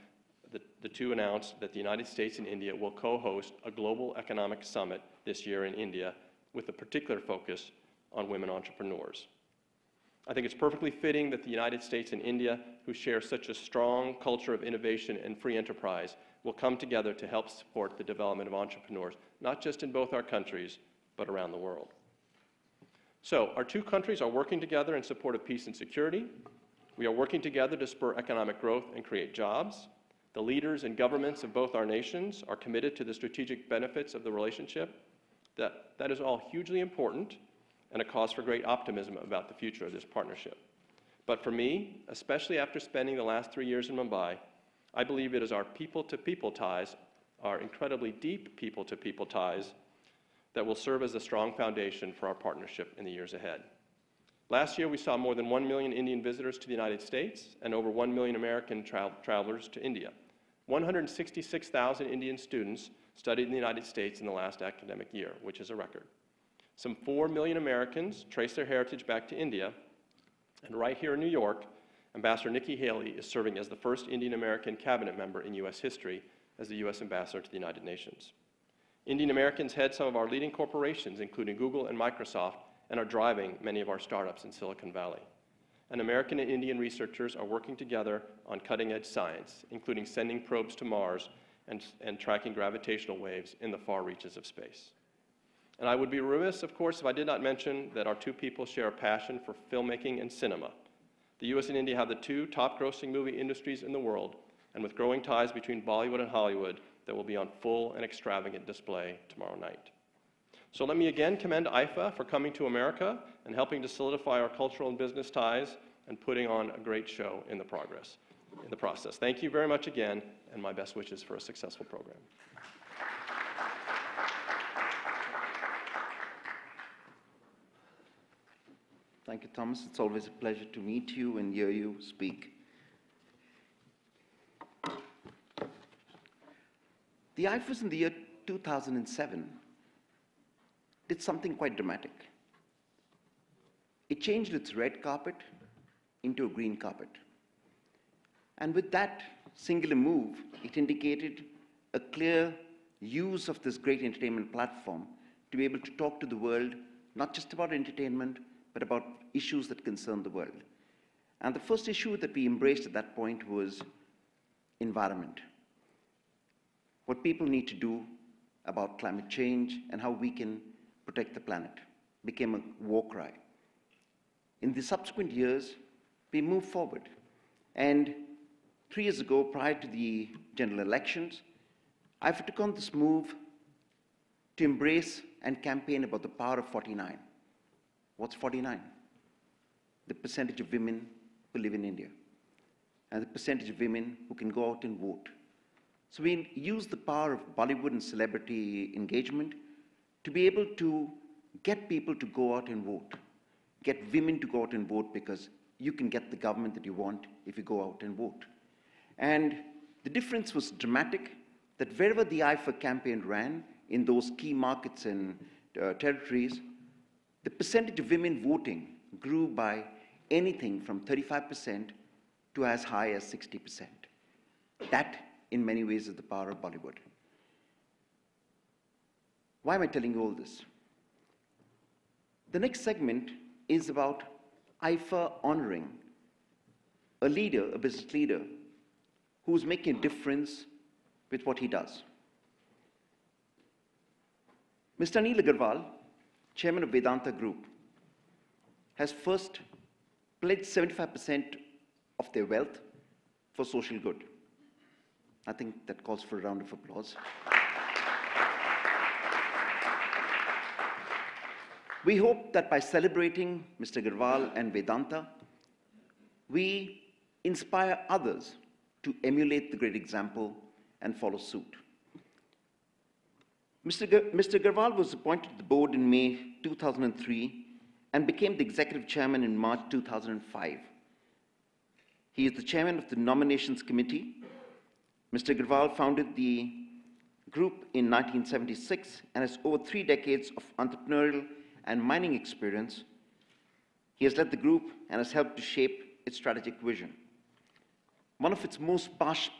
the two announced that the United States and India will co-host a global economic summit this year in India with a particular focus on women entrepreneurs. I think it's perfectly fitting that the United States and India, who share such a strong culture of innovation and free enterprise, will come together to help support the development of entrepreneurs, not just in both our countries, but around the world. So, our two countries are working together in support of peace and security. We are working together to spur economic growth and create jobs. The leaders and governments of both our nations are committed to the strategic benefits of the relationship. That is all hugely important and a cause for great optimism about the future of this partnership. But for me, especially after spending the last 3 years in Mumbai, I believe it is our people-to-people ties, our incredibly deep people-to-people ties, that will serve as a strong foundation for our partnership in the years ahead. Last year, we saw more than 1 million Indian visitors to the United States and over 1 million American travelers to India. 166,000 Indian students studied in the United States in the last academic year, which is a record. Some 4 million Americans trace their heritage back to India, and right here in New York, Ambassador Nikki Haley is serving as the first Indian-American cabinet member in U.S. history as the U.S. Ambassador to the United Nations. Indian Americans head some of our leading corporations, including Google and Microsoft, and are driving many of our startups in Silicon Valley. And American and Indian researchers are working together on cutting-edge science, including sending probes to Mars and tracking gravitational waves in the far reaches of space. And I would be remiss, of course, if I did not mention that our two people share a passion for filmmaking and cinema. The U.S. and India have the two top-grossing movie industries in the world, and with growing ties between Bollywood and Hollywood, that will be on full and extravagant display tomorrow night. So let me again commend IIFA for coming to America and helping to solidify our cultural and business ties and putting on a great show in the process. Thank you very much again, and my best wishes for a successful program. Thank you, Thomas. It's always a pleasure to meet you and hear you speak. The IIFAs in the year 2007 did something quite dramatic. It changed its red carpet into a green carpet. And with that singular move, it indicated a clear use of this great entertainment platform to be able to talk to the world, not just about entertainment, but about issues that concern the world. And the first issue that we embraced at that point was environment. What people need to do about climate change and how we can protect the planet became a war cry. In the subsequent years, we moved forward. And 3 years ago, prior to the general elections, IIFA took on this move to embrace and campaign about the power of 49. What's 49? The percentage of women who live in India, and the percentage of women who can go out and vote. So we use the power of Bollywood and celebrity engagement to be able to get people to go out and vote, get women to go out and vote, because you can get the government that you want if you go out and vote. And the difference was dramatic, that wherever the IIFA campaign ran, in those key markets and territories, the percentage of women voting grew by anything from 35% to as high as 60%. That, in many ways, is the power of Bollywood. Why am I telling you all this? The next segment is about IIFA honoring a leader, a business leader, who's making a difference with what he does. Mr. Anil Agarwal, chairman of Vedanta Group, has first pledged 75% of their wealth for social good. I think that calls for a round of applause. We hope that by celebrating Mr. Agarwal and Vedanta, we inspire others to emulate the great example and follow suit. Mr. Agarwal was appointed to the board in May 2003 and became the executive chairman in March 2005. He is the chairman of the nominations committee. Mr. Agarwal founded the group in 1976 and has over 3 decades of entrepreneurial and mining experience. He has led the group and has helped to shape its strategic vision. One of its most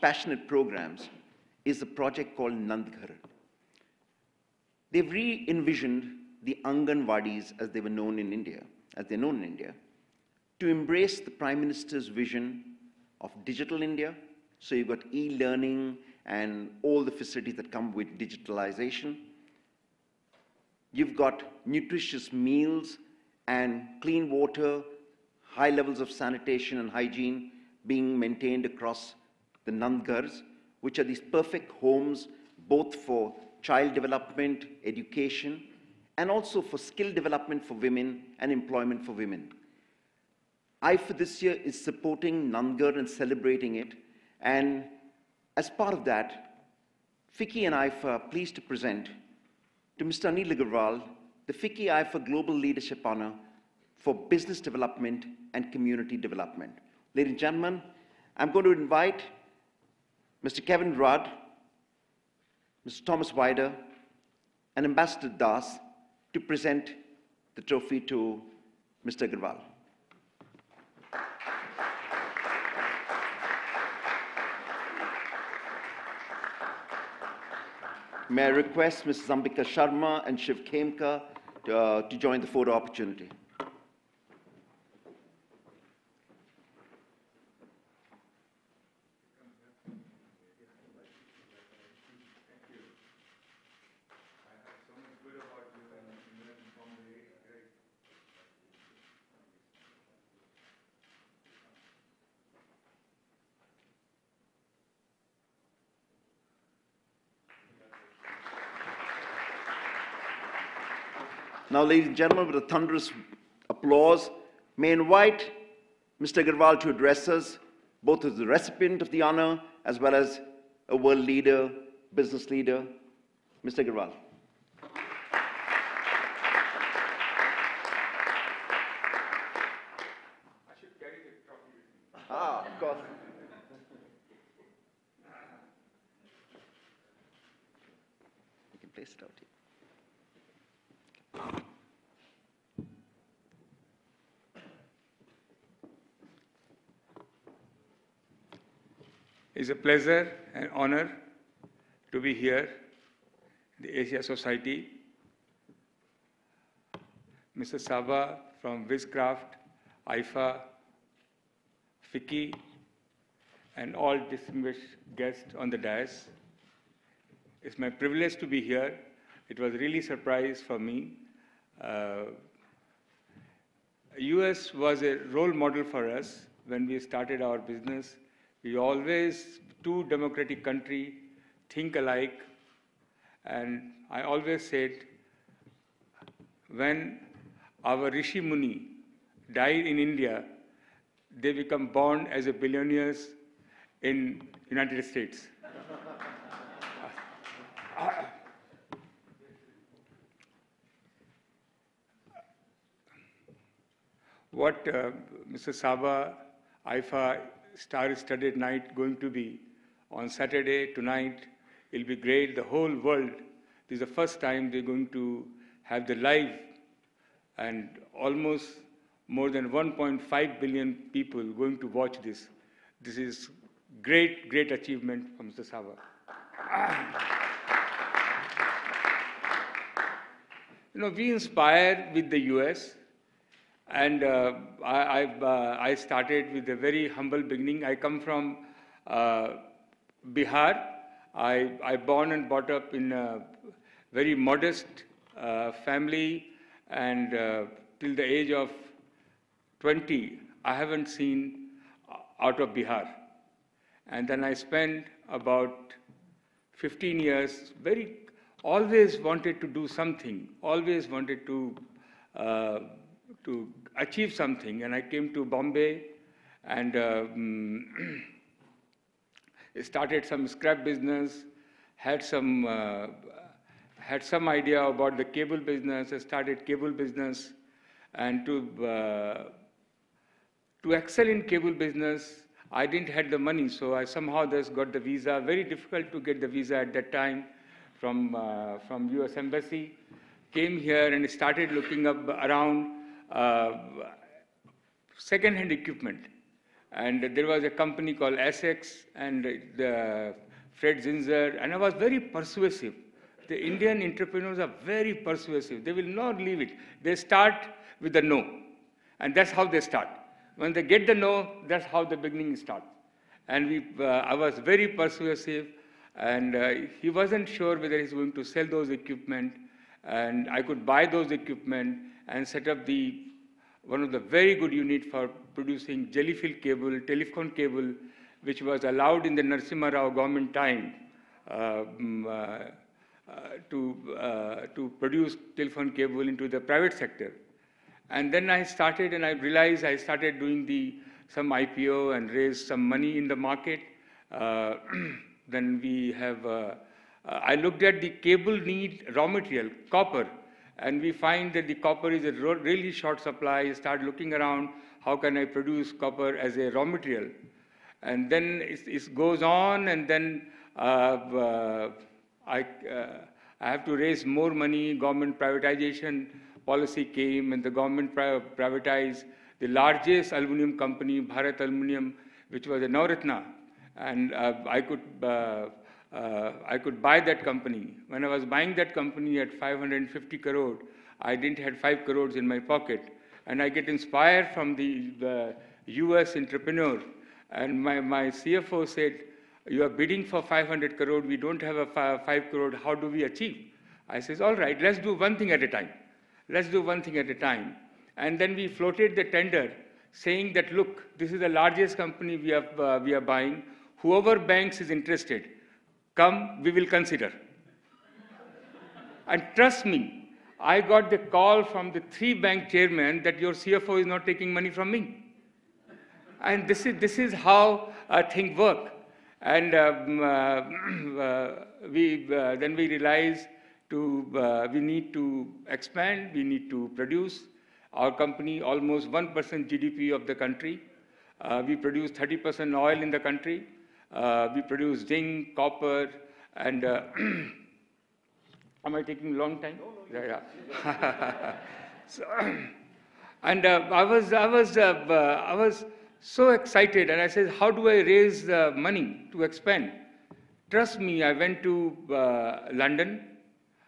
passionate programs is a project called Nandghar. They've re-envisioned the Anganwadis as they were known in India, to embrace the Prime Minister's vision of digital India. So you've got e-learning and all the facilities that come with digitalization. You've got nutritious meals and clean water, high levels of sanitation and hygiene being maintained across the Nandghars, which are these perfect homes both for child development, education, and also for skill development for women and employment for women. IIFA this year is supporting Nandghar and celebrating it. And as part of that, FICCI and IIFA are pleased to present to Mr. Anil Agarwal the FICCI-IIFA Global Leadership Honor for Business Development and Community Development. Ladies and gentlemen, I'm going to invite Mr. Kevin Rudd, Mr. Thomas Wider, and Ambassador Das to present the trophy to Mr. Agarwal. May I request Mrs. Ambika Sharma and Shiv Khemka to join the photo opportunity. Now, ladies and gentlemen, with a thunderous applause, may I invite Mr. Agarwal to address us, both as the recipient of the honor as well as a world leader, business leader. Mr. Agarwal. I should carry the trophy with me. Ah, of course. You can place it out here. It's a pleasure and honor to be here in the Asia Society. Mr. Sabha from Wizcraft, IIFA, FICCI, and all distinguished guests on the dais. It's my privilege to be here. It was really a surprise for me. US was a role model for us when we started our business. We always, two democratic countries, think alike. And I always said, when our Rishi Muni died in India, they become born as a billionaires in United States. What Mr. Saba, IIFA star-studded night going to be on Saturday tonight, it'll be great. The whole world, this is the first time they're going to have the live, and almost more than 1.5 billion people going to watch this. This is great, great achievement from Mr. Saba. You know, we inspire with the US, and I started with a very humble beginning. I come from Bihar. I born and brought up in a very modest family, and till the age of 20, I haven't seen out of Bihar. And then I spent about 15 years, always wanted to do something, always wanted to achieve something. And I came to Bombay and started some scrap business, had some idea about the cable business. I started cable business, and to excel in cable business, I didn't have the money, so I somehow just got the visa. Very difficult to get the visa at that time from US Embassy. Came here and started looking up around second-hand equipment. And there was a company called Essex and Fred Zinzer, and I was very persuasive. The Indian entrepreneurs are very persuasive. They will not leave it. They start with the no, and that's how they start. When they get the no, that's how the beginning starts. And I was very persuasive, and he wasn't sure whether he's going to sell those equipment, and I could buy those equipment and set up one of the very good unit for producing jelly-fill cable, telephone cable, which was allowed in the Narasimha Rao government time to produce telephone cable into the private sector. And then I started, and I realized I started doing some IPO and raised some money in the market. Then we have, I looked at the cable need raw material, copper, and we find that the copper is a really short supply. I started looking around, how can I produce copper as a raw material? And then it goes on, and then I have to raise more money. Government privatization policy came, and the government privatized the largest aluminum company, Bharat Aluminium, which was a Navratna, and I could buy that company. When I was buying that company at 550 crore, I didn't have 5 crores in my pocket, and I get inspired from the US entrepreneur, and my CFO said, "You are bidding for 500 crore, we don't have a 5 crore, how do we achieve?" I says, "All right, let's do one thing at a time. Let's do one thing at a time." And then we floated the tender saying that, look, this is the largest company we are buying. Whoever banks is interested, come, we will consider. And trust me, I got the call from the 3 bank chairmen that your CFO is not taking money from me. And this is how things work. And then we realized we need to expand, we need to produce. Our company, almost 1% GDP of the country. We produce 30% oil in the country. We produce zinc, copper, and am I taking a long time? No. Yeah. So, and I was so excited, and I said, how do I raise the money to expand? Trust me, I went to London.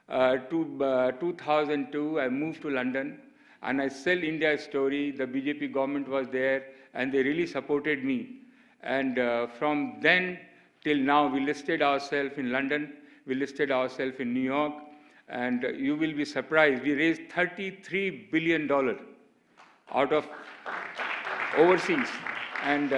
2002, I moved to London, and I sell India's story. The BJP government was there, and they really supported me. And from then till now, we listed ourselves in London, we listed ourselves in New York, and you will be surprised, we raised $33 billion out of overseas, and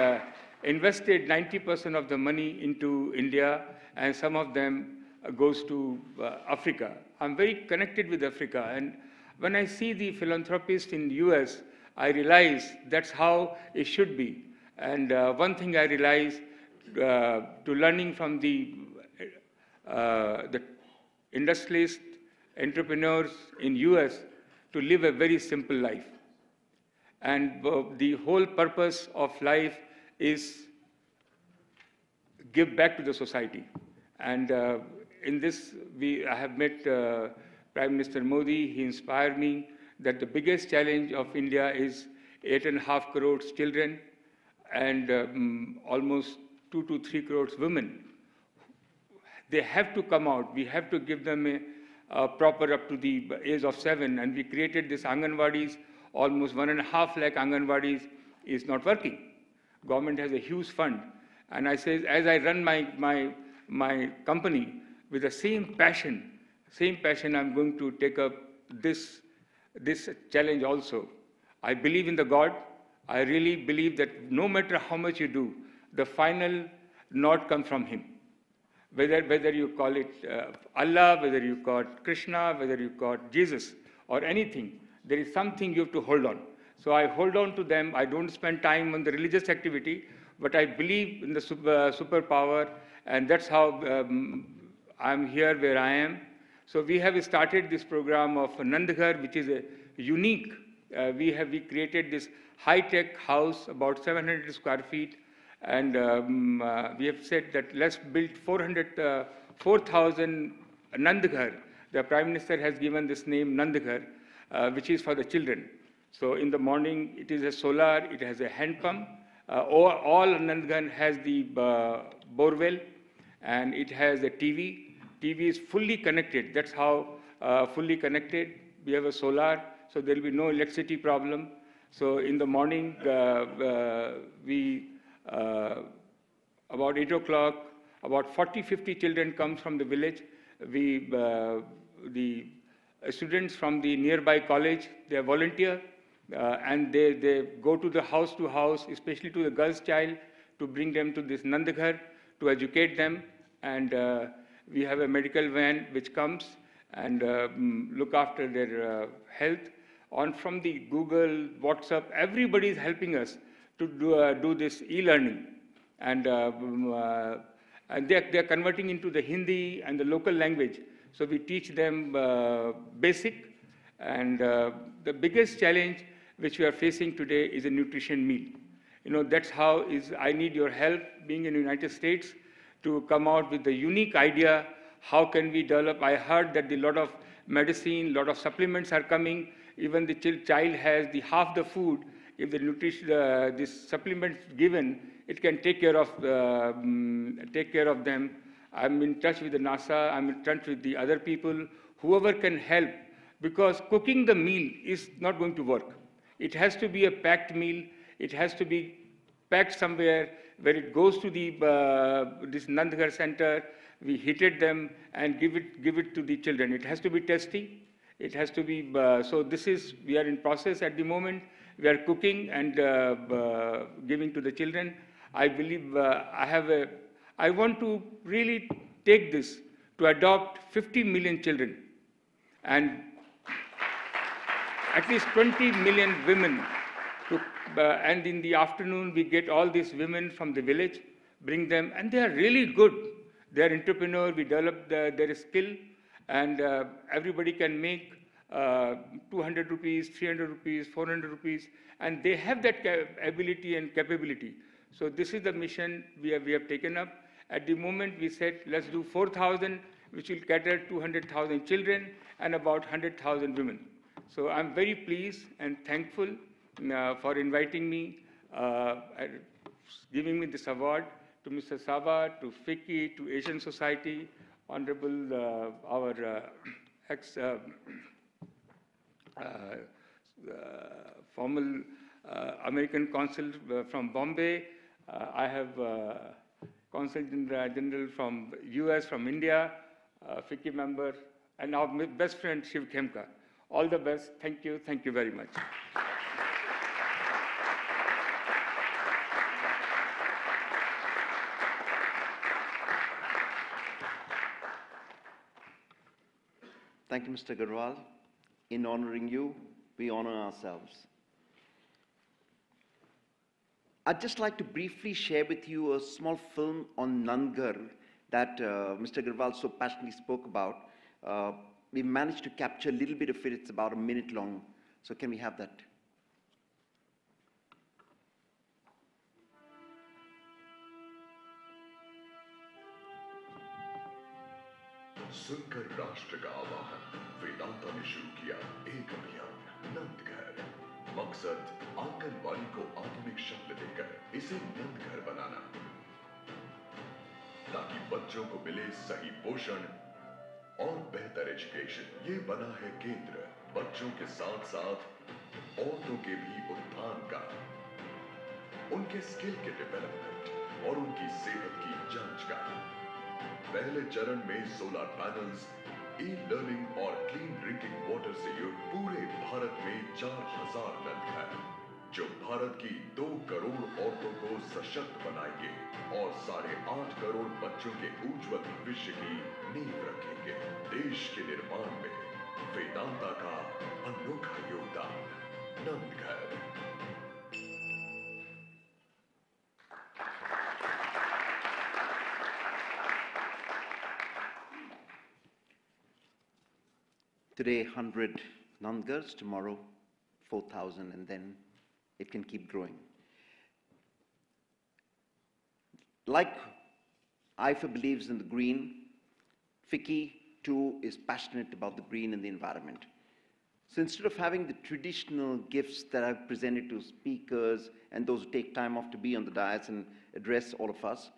invested 90% of the money into India, and some of them goes to Africa. I'm very connected with Africa, and when I see the philanthropists in the US, I realize that's how it should be. And one thing I realize, to learning from the industrialists, entrepreneurs in US, to live a very simple life. And the whole purpose of life is give back to the society. And in this, I have met Prime Minister Modi. He inspired me that the biggest challenge of India is 8.5 crores children and almost 2 to 3 crores women. They have to come out. We have to give them a proper up to the age of 7. And we created this Anganwadis. Almost 1.5 lakh Anganwadis is not working. Government has a huge fund. And I say, as I run my company with the same passion, I'm going to take up this challenge also. I believe in the God. I really believe that no matter how much you do, the final nod comes from Him. Whether you call it Allah, whether you call it Krishna, whether you call it Jesus, or anything, there is something you have to hold on. So I hold on to them. I don't spend time on the religious activity, but I believe in the superpower, and that's how I'm here where I am. So we have started this program of Nandghar, which is a unique. We created this high-tech house, about 700 square feet, and we have said that let's build 4,000 Nandghar. The Prime Minister has given this name Nandghar, which is for the children. So in the morning, it is a solar, it has a hand pump. All Nandghar has the borewell, and it has a TV. TV is fully connected. That's how fully connected. We have a solar, so there will be no electricity problem. So in the morning, about 8 o'clock, about 40, 50 children come from the village. The students from the nearby college, they volunteer, and they go to the house, especially to the girls' child, to bring them to this Nandghar, to educate them. And we have a medical van which comes and look after their health. From the Google, WhatsApp, everybody is helping us to do this e-learning. And they're converting into the Hindi and the local language. So we teach them basic. And the biggest challenge which we are facing today is a nutrition meal. That's how I need your help, being in the United States, to come out with the unique idea, how can we develop. I heard that a lot of medicine, a lot of supplements are coming. Even the child has half the food. If the this supplement given, it can take care of them. I'm in touch with the NASA. I'm in touch with the other people, whoever can help, because cooking the meal is not going to work. It has to be a packed meal. It has to be packed somewhere where it goes to this Nandghar center. We heated them and give it to the children. It has to be tasty. It has to be, we are in process at the moment. We are cooking and giving to the children. I believe I want to really take this to adopt 50 million children and at least 20 million women. And in the afternoon, we get all these women from the village, bring them, and they are really good. They are entrepreneurs. We develop their skill, and everybody can make 200 rupees, 300 rupees, 400 rupees, and they have that ability and capability. So this is the mission we have taken up. At the moment, we said, let's do 4,000, which will cater 200,000 children and about 100,000 women. So I'm very pleased and thankful for inviting me, giving me this award, to Mr. Sabha, to FICCI, to Asian Society, Honorable our formal American consul from Bombay. I have Consul General from US, from India, FICCI member, and our best friend Shiv Khemka. All the best. Thank you very much. Thank you, Mr. Agarwal. In honoring you, we honor ourselves. I'd just like to briefly share with you a small film on Nangar that Mr. Agarwal so passionately spoke about. We managed to capture a little bit of it. It's about a minute long. So can we have that? सुनकर राष्ट्र का आवाहन वेदांता ने शुरू किया एक अभियान नंद घर। मकसद आंगनबाड़ी को आधुनिक शक्ल देकर इसे नंद घर बनाना, ताकि बच्चों को मिले सही पोषण और बेहतर एजुकेशन। ये बना है केंद्र बच्चों के साथ साथ औरतों के भी उत्थान का, उनके स्किल के डेवलपमेंट और उनकी सेहत की जांच का। पहले चरण में सोलर पैनल्स, ई लर्निंग और क्लीन ड्रिंकिंग वाटर से युक्त पूरे भारत में 4000 नल हैं, जो भारत की 2 करोड़ औरतों को सशक्त बनाएंगे और 8.5 करोड़ बच्चों के उज्जवल भविष्य की नींव रखेंगे। देश के निर्माण में वेदांता का अनोखा योगदान। नंद घर। Today, 100 Nandgars, tomorrow 4,000, and then it can keep growing. Like IIFA believes in the green, FICCI too is passionate about the green and the environment. So instead of having the traditional gifts that I've presented to speakers and those who take time off to be on the dais and address all of us,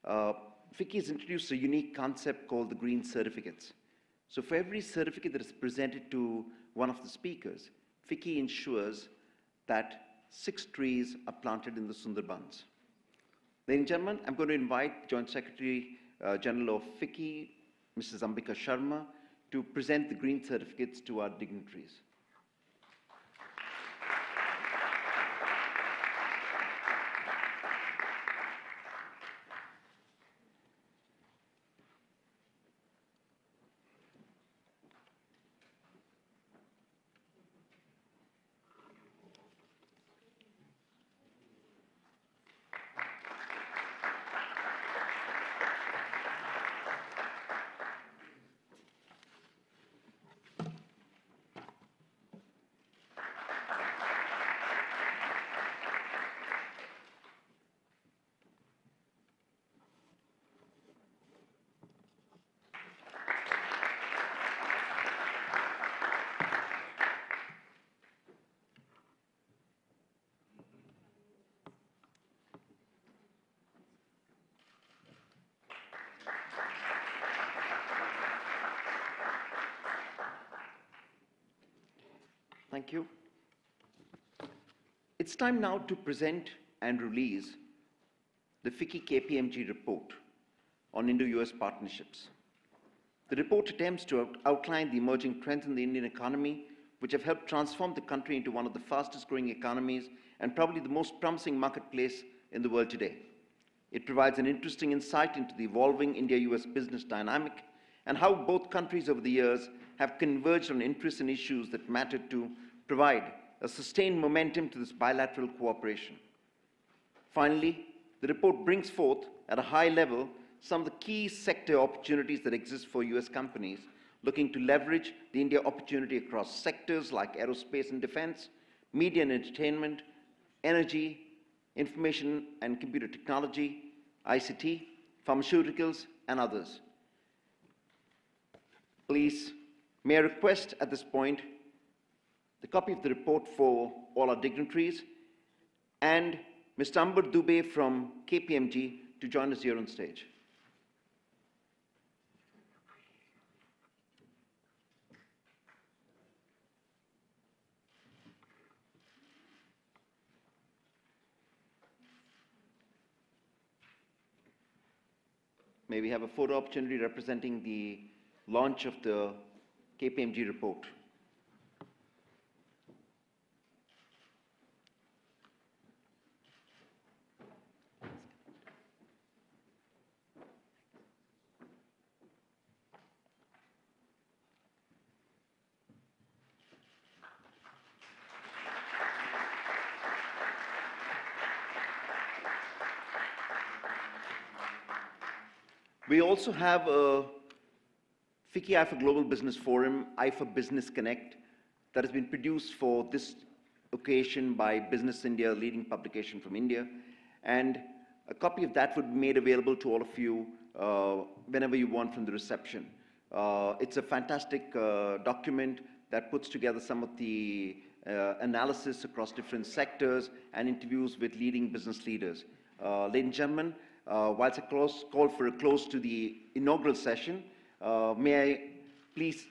FICCI has introduced a unique concept called the green certificates. So for every certificate that is presented to one of the speakers, FICCI ensures that 6 trees are planted in the Sundarbans. Ladies and gentlemen, I'm going to invite Joint Secretary General of FICCI, Mrs. Ambika Sharma, to present the green certificates to our dignitaries. Thank you. It's time now to present and release the FICCI KPMG report on Indo-US partnerships. The report attempts to outline the emerging trends in the Indian economy, which have helped transform the country into one of the fastest growing economies and probably the most promising marketplace in the world today. It provides an interesting insight into the evolving India-US business dynamic and how both countries over the years have converged on interests and issues that matter to provide a sustained momentum to this bilateral cooperation. Finally, the report brings forth at a high level some of the key sector opportunities that exist for US companies looking to leverage the India opportunity across sectors like aerospace and defense, media and entertainment, energy, information and computer technology, ICT, pharmaceuticals, and others. Please, may I request at this point the copy of the report for all our dignitaries and Mr. Amber Dubey from KPMG to join us here on stage. May we have a photo opportunity representing the launch of the KPMG report. We also have a FICCI-IIFA Global Business Forum, IIFA Business Connect, that has been produced for this occasion by Business India, a leading publication from India. And a copy of that would be made available to all of you whenever you want from the reception. It's a fantastic document that puts together some of the analysis across different sectors and interviews with leading business leaders. Ladies and gentlemen, whilst I call for a close to the inaugural session, may I please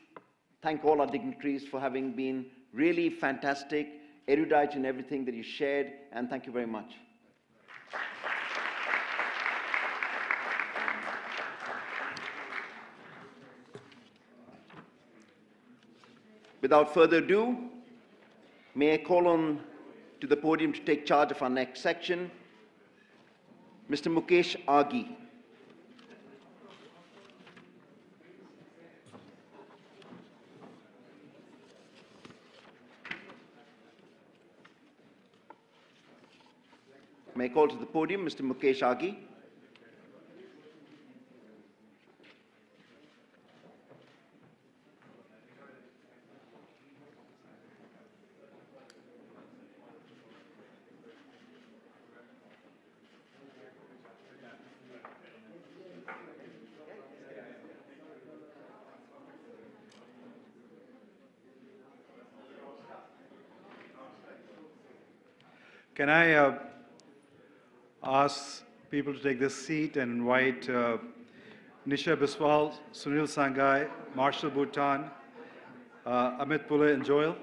thank all our dignitaries for having been really fantastic, erudite in everything that you shared, and thank you very much. Without further ado, may I call on to the podium to take charge of our next section, Mr. Mukesh Aghi. May I call to the podium Mr. Mukesh Aghi. Can I ask people to take this seat and invite Nisha Biswal, Sunil Sangai, Marshall Bhutan, Amit Pule, and Joel?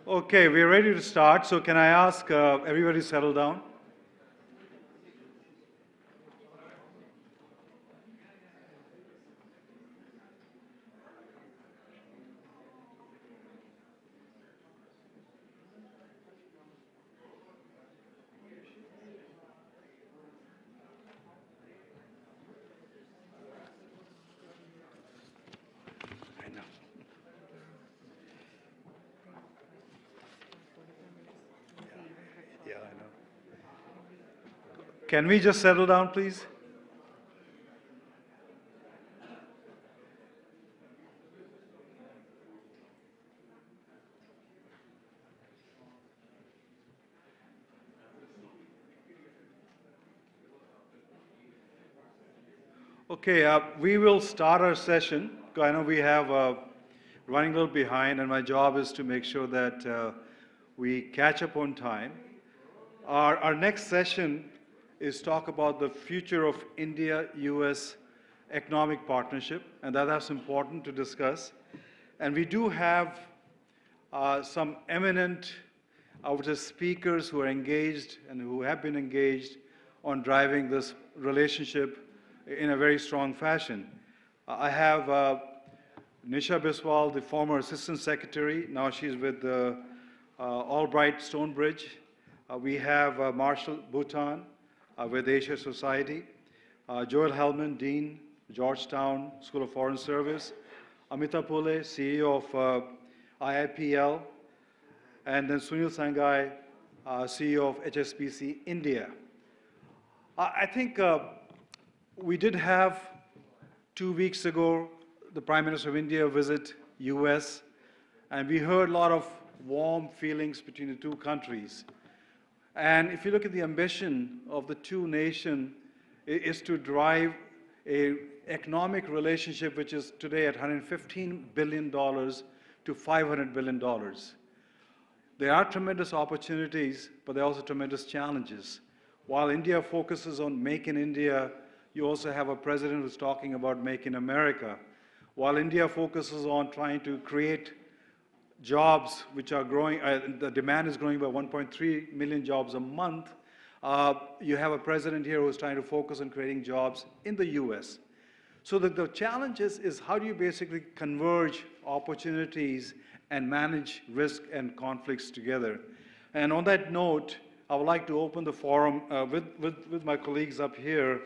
Okay, we're ready to start. So can I ask everybody to settle down? Can we just settle down, please? Okay, we will start our session. I know we have running a little behind, and my job is to make sure that we catch up on time. Our next session is talk about the future of India-US economic partnership, and that's important to discuss. And we do have some eminent, I would say, speakers who are engaged and who have been engaged on driving this relationship in a very strong fashion. I have Nisha Biswal, the former Assistant Secretary. Now she's with the Albright Stonebridge. We have Marshall Bhutan, with Asia Society, Joel Hellman, Dean, Georgetown School of Foreign Service, Amita Pule, CEO of IIPL, and then Sunil Sangai, CEO of HSBC India. I think we did have 2 weeks ago the Prime Minister of India visit US, and we heard a lot of warm feelings between the two countries. And if you look at the ambition of the two nations, is to drive an economic relationship which is today at $115 billion to $500 billion. There are tremendous opportunities, but there are also tremendous challenges. While India focuses on Make in India, you also have a president who's talking about Make in America. While India focuses on trying to create jobs which are growing, the demand is growing by 1.3 million jobs a month, you have a president here who's trying to focus on creating jobs in the US. So the challenge is how do you basically converge opportunities and manage risk and conflicts together. And on that note, I would like to open the forum with my colleagues up here.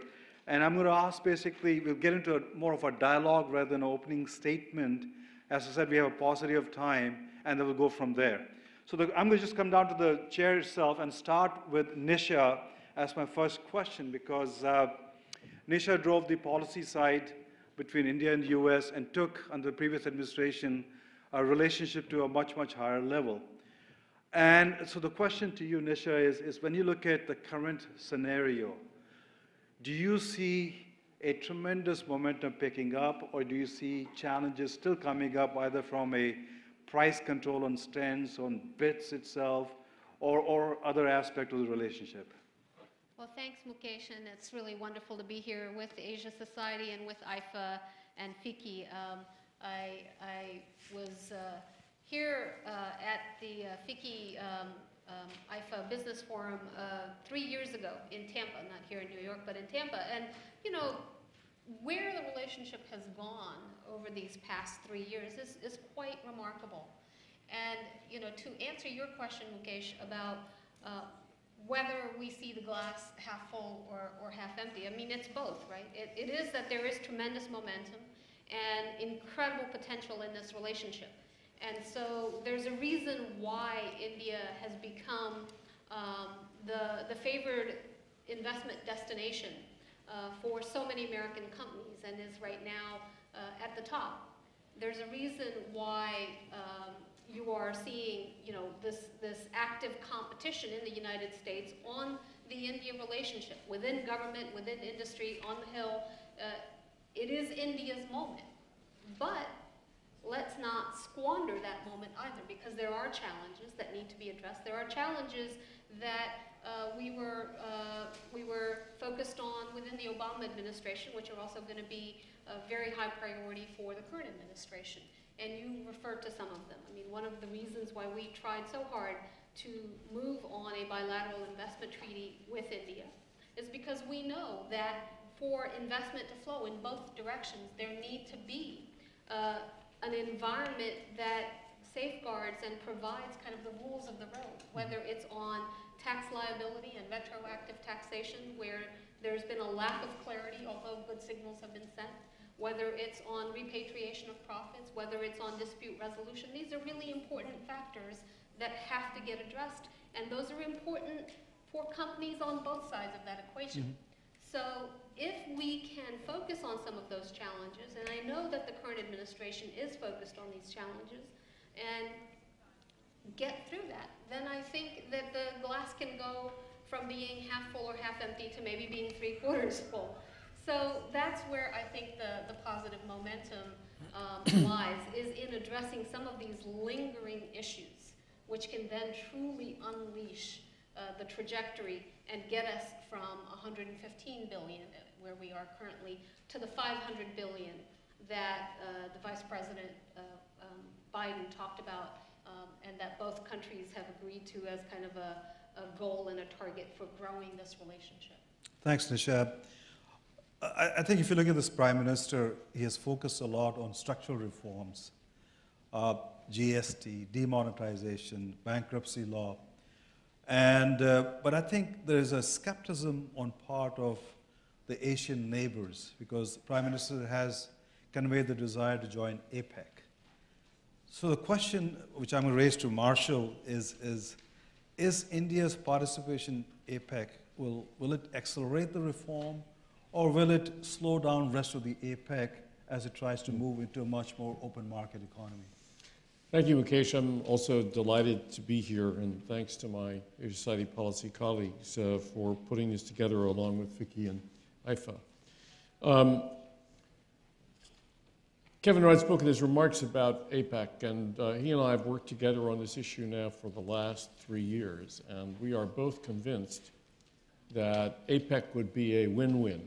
And I'm going to ask basically, we'll get into more of a dialogue rather than an opening statement. As I said, we have a paucity of time, and then we'll go from there. So I'm going to just come down to the chair itself and start with Nisha as my first question, because Nisha drove the policy side between India and the US and took, under the previous administration, a relationship to a much, much higher level. And so the question to you, Nisha, is when you look at the current scenario, do you see a tremendous momentum picking up, or do you see challenges still coming up either from a price control on stands, on bits itself, or other aspect of the relationship? Well, thanks, Mukesh, and it's really wonderful to be here with the Asia Society and with IIFA and FICCI. I was here at the FICCI-IIFA Business Forum 3 years ago in Tampa, not here in New York, but in Tampa. And, you know, where the relationship has gone over these past 3 years is quite remarkable. And, you know, to answer your question, Mukesh, about whether we see the glass half full or half empty, I mean, it's both, right? It is that there is tremendous momentum and incredible potential in this relationship. And so there's a reason why India has become the favored investment destination for so many American companies and is right now at the top. There's a reason why you are seeing, you know, this active competition in the United States on the India relationship, within government, within industry, on the Hill. It is India's moment. But let's not squander that moment either, because there are challenges that need to be addressed. There are challenges that we were focused on within the Obama administration, which are also going to be a very high priority for the current administration. And you referred to some of them. I mean, one of the reasons why we tried so hard to move on a bilateral investment treaty with India is because we know that for investment to flow in both directions, there need to be an environment that safeguards and provides kind of the rules of the road, whether it's on tax liability and retroactive taxation, where there's been a lack of clarity, although good signals have been sent, whether it's on repatriation of profits, whether it's on dispute resolution. These are really important factors that have to get addressed, and those are important for companies on both sides of that equation. So if we can focus on some of those challenges, and I know that the current administration is focused on these challenges, and get through that, then I think that the glass can go from being half full or half empty to maybe being 3/4 full. So that's where I think the positive momentum lies, is in addressing some of these lingering issues, which can then truly unleash the trajectory and get us from 115 billion, where we are currently, to the 500 billion that the Vice President Biden talked about, and that both countries have agreed to as kind of a goal and a target for growing this relationship. Thanks, Nisha. I think if you look at this Prime Minister, he has focused a lot on structural reforms, GST, demonetization, bankruptcy law. And, but I think there is a skepticism on part of the Asian neighbors, because the Prime Minister has conveyed the desire to join APEC. So the question which I'm going to raise to Marshall is India's participation in APEC, will it accelerate the reform, or will it slow down the rest of the APEC as it tries to move into a much more open market economy? Thank you, Mukesh. I'm also delighted to be here, and thanks to my Asia Society policy colleagues for putting this together along with FICCI and IIFA. Kevin Rudd spoke in his remarks about APEC, and he and I have worked together on this issue now for the last 3 years, and we are both convinced that APEC would be a win-win.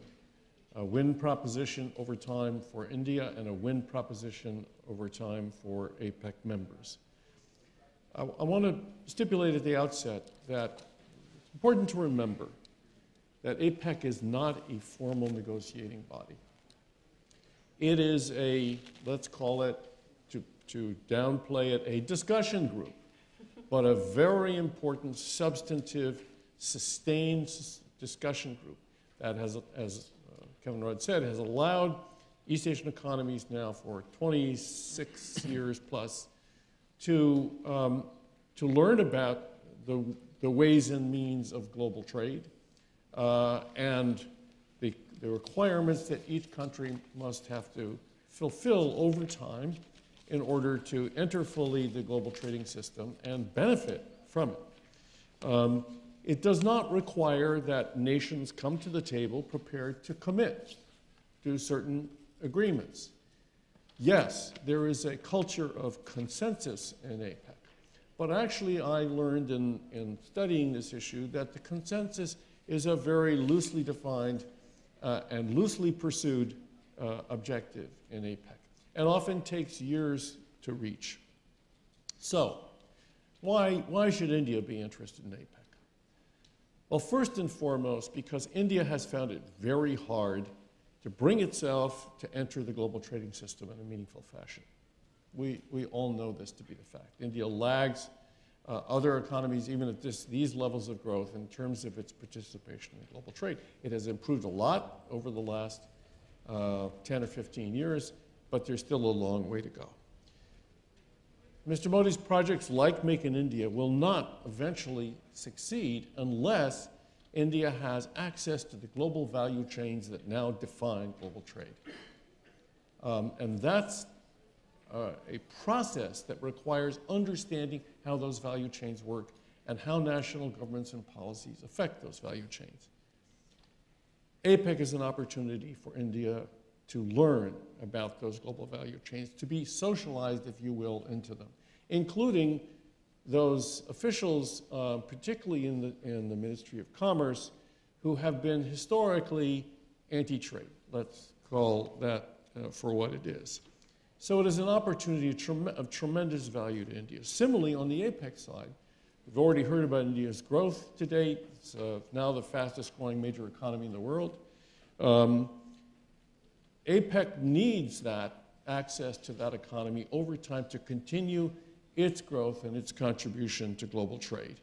A win proposition over time for India and a win proposition over time for APEC members. I want to stipulate at the outset that it's important to remember that APEC is not a formal negotiating body. It is a, let's call it, to downplay it, a discussion group, but a very important, substantive, sustained discussion group that has, as Kevin Rudd said, has allowed East Asian economies now for 26 years plus to learn about the ways and means of global trade and the requirements that each country must have to fulfill over time in order to enter fully the global trading system and benefit from it. It does not require that nations come to the table prepared to commit to certain agreements. Yes, there is a culture of consensus in APEC, but actually I learned in studying this issue that the consensus is a very loosely defined and loosely pursued objective in APEC, and often takes years to reach. So, why should India be interested in APEC? Well, first and foremost, because India has found it very hard to bring itself to enter the global trading system in a meaningful fashion. We all know this to be the fact. India lags other economies, even at these levels of growth, in terms of its participation in global trade. It has improved a lot over the last 10 or 15 years, but there's still a long way to go. Mr. Modi's projects like Make in India will not eventually succeed unless India has access to the global value chains that now define global trade. And that's a process that requires understanding how those value chains work and how national governments and policies affect those value chains. APEC is an opportunity for India to learn about those global value chains, to be socialized, if you will, into them, including those officials, particularly in the Ministry of Commerce, who have been historically anti-trade. Let's call that for what it is. So it is an opportunity of tremendous value to India. Similarly, on the APEC side, we've already heard about India's growth to date. It's now the fastest growing major economy in the world. APEC needs that access to that economy over time to continue its growth and its contribution to global trade.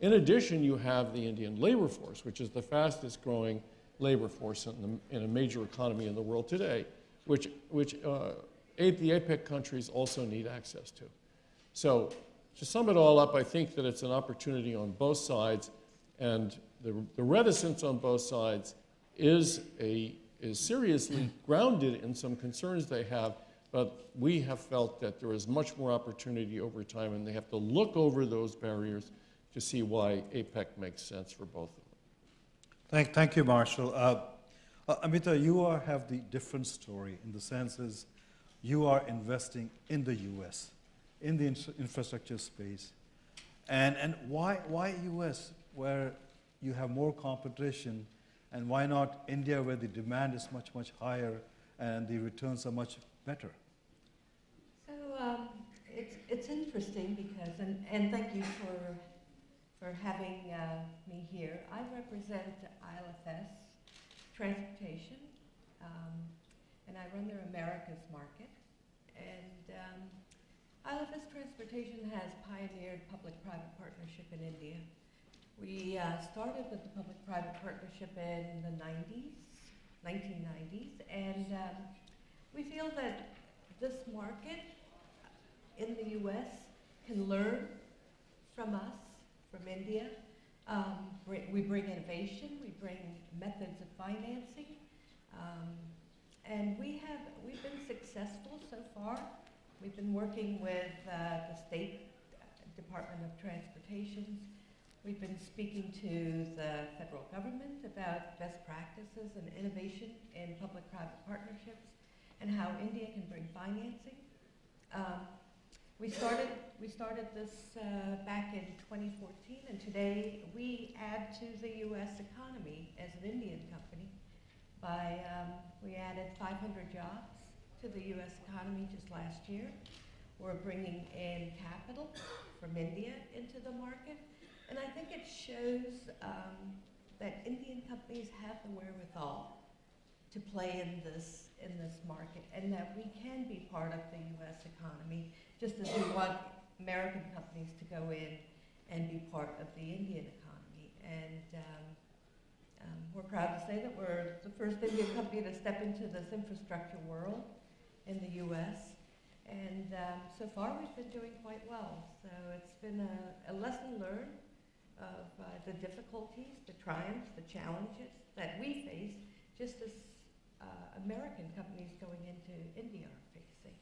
In addition, you have the Indian labor force, which is the fastest growing labor force in a major economy in the world today, which the APEC countries also need access to. So to sum it all up, I think that it's an opportunity on both sides, and the reticence on both sides is seriously grounded in some concerns they have, but we have felt that there is much more opportunity over time, and they have to look over those barriers to see why APEC makes sense for both of them. Thank you, Marshall. Amita, you have the different story in the sense is you are investing in the US, in the infrastructure space. And why US, where you have more competition, and why not India, where the demand is much, much higher and the returns are much better? So it's interesting because, and thank you for having me here. I represent IIFA Transportation, and I run their Americas market. And IIFA Transportation has pioneered public-private partnership in India. We started with the public-private partnership in the 1990s, and We feel that this market in the US can learn from us, from India. We bring innovation, we bring methods of financing, and we've been successful so far. We've been working with the State Department of Transportation. We've been speaking to the federal government about best practices and innovation in public-private partnerships and how India can bring financing. We started this back in 2014, and today we add to the U.S. economy as an Indian company by, we added 500 jobs to the U.S. economy just last year. We're bringing in capital from India into the market, and I think it shows that Indian companies have the wherewithal to play in this market, and that we can be part of the U.S. economy, just as we want American companies to go in and be part of the Indian economy. And we're proud to say that we're the first Indian company to step into this infrastructure world in the U.S. And so far we've been doing quite well. So it's been a lesson learned of the difficulties, the triumphs, the challenges that we face, just as American companies going into India are facing.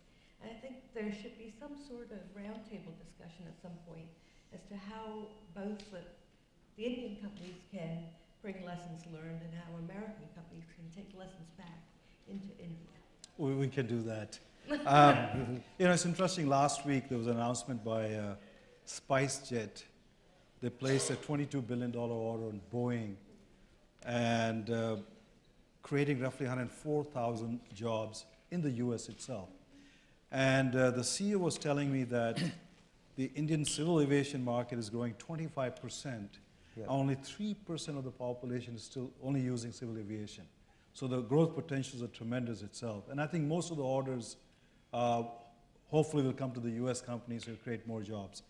And I think there should be some sort of roundtable discussion at some point as to how both the Indian companies can bring lessons learned and how American companies can take lessons back into India. We can do that. You know, it's interesting, last week there was an announcement by SpiceJet. They placed a $22 billion order on Boeing and creating roughly 104,000 jobs in the US itself. And the CEO was telling me that the Indian civil aviation market is growing 25%. Yeah. Only 3% of the population is still only using civil aviation. So the growth potentials are tremendous itself. And I think most of the orders hopefully will come to the US companies who create more jobs.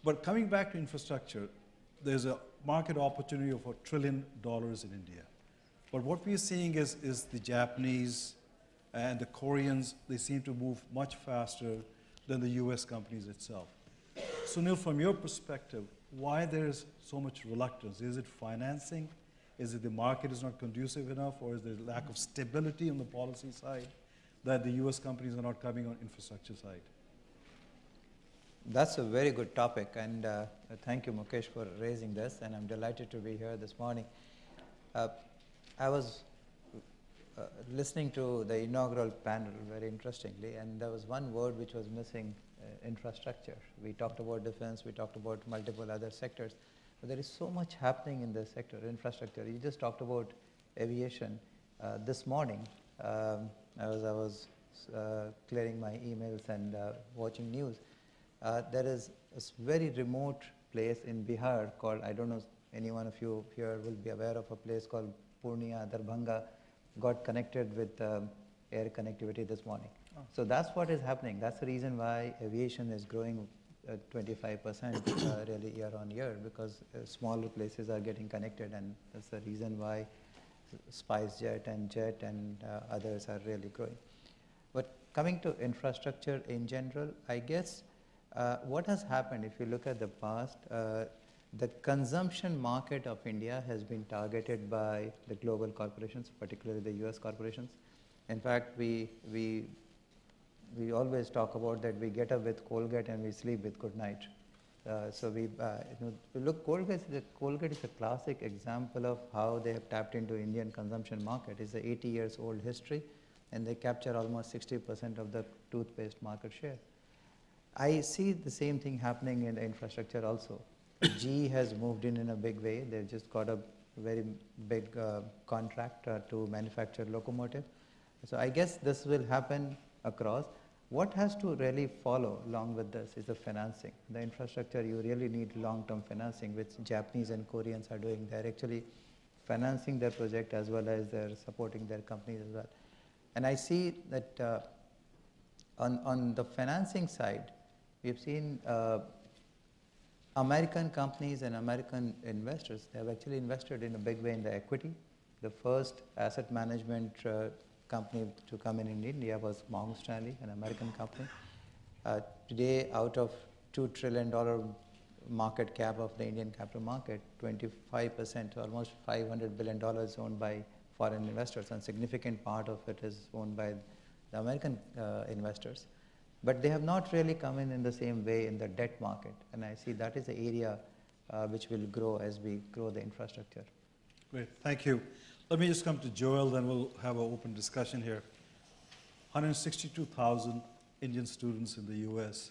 But coming back to infrastructure, there's a market opportunity of $1 trillion in India. But what we're seeing is the Japanese and the Koreans, they seem to move much faster than the US companies itself. Sunil, from your perspective, why there's so much reluctance? Is it financing? Is it the market is not conducive enough? Or is there lack of stability on the policy side that the US companies are not coming on infrastructure side? That's a very good topic, and thank you, Mukesh, for raising this, and I'm delighted to be here this morning. I was listening to the inaugural panel very interestingly, and there was one word which was missing, infrastructure. We talked about defense, we talked about multiple other sectors, but there is so much happening in this sector, infrastructure. You just talked about aviation. This morning, I was clearing my emails and watching news. There is a very remote place in Bihar called, I don't know if any one of you here will be aware of a place called Purnia, Darbhanga, got connected with air connectivity this morning. Oh. So that's what is happening. That's the reason why aviation is growing 25% really year on year, because smaller places are getting connected, and that's the reason why SpiceJet and Jet and others are really growing. But coming to infrastructure in general, I guess what has happened, if you look at the past, the consumption market of India has been targeted by the global corporations, particularly the US corporations. In fact, we always talk about that we get up with Colgate and we sleep with good night. So we look, Colgate is a classic example of how they have tapped into Indian consumption market. It's an 80 years old history, and they capture almost 60% of the toothpaste market share. I see the same thing happening in infrastructure also. GE has moved in a big way. They've just got a very big contract to manufacture locomotive. So I guess this will happen across. What has to really follow along with this is the financing. The infrastructure, you really need long-term financing, which Japanese and Koreans are doing. They're actually financing their project as well as they're supporting their companies as well. And I see that on the financing side, we've seen American companies and American investors, they have actually invested in a big way in the equity. The first asset management company to come in India was Morgan Stanley, an American company. Today, out of $2 trillion market cap of the Indian capital market, 25%, almost $500 billion is owned by foreign investors, and significant part of it is owned by the American investors. But they have not really come in the same way in the debt market, and I see that is the area which will grow as we grow the infrastructure. Great, thank you. Let me just come to Joel, then we'll have an open discussion here. 162,000 Indian students in the US,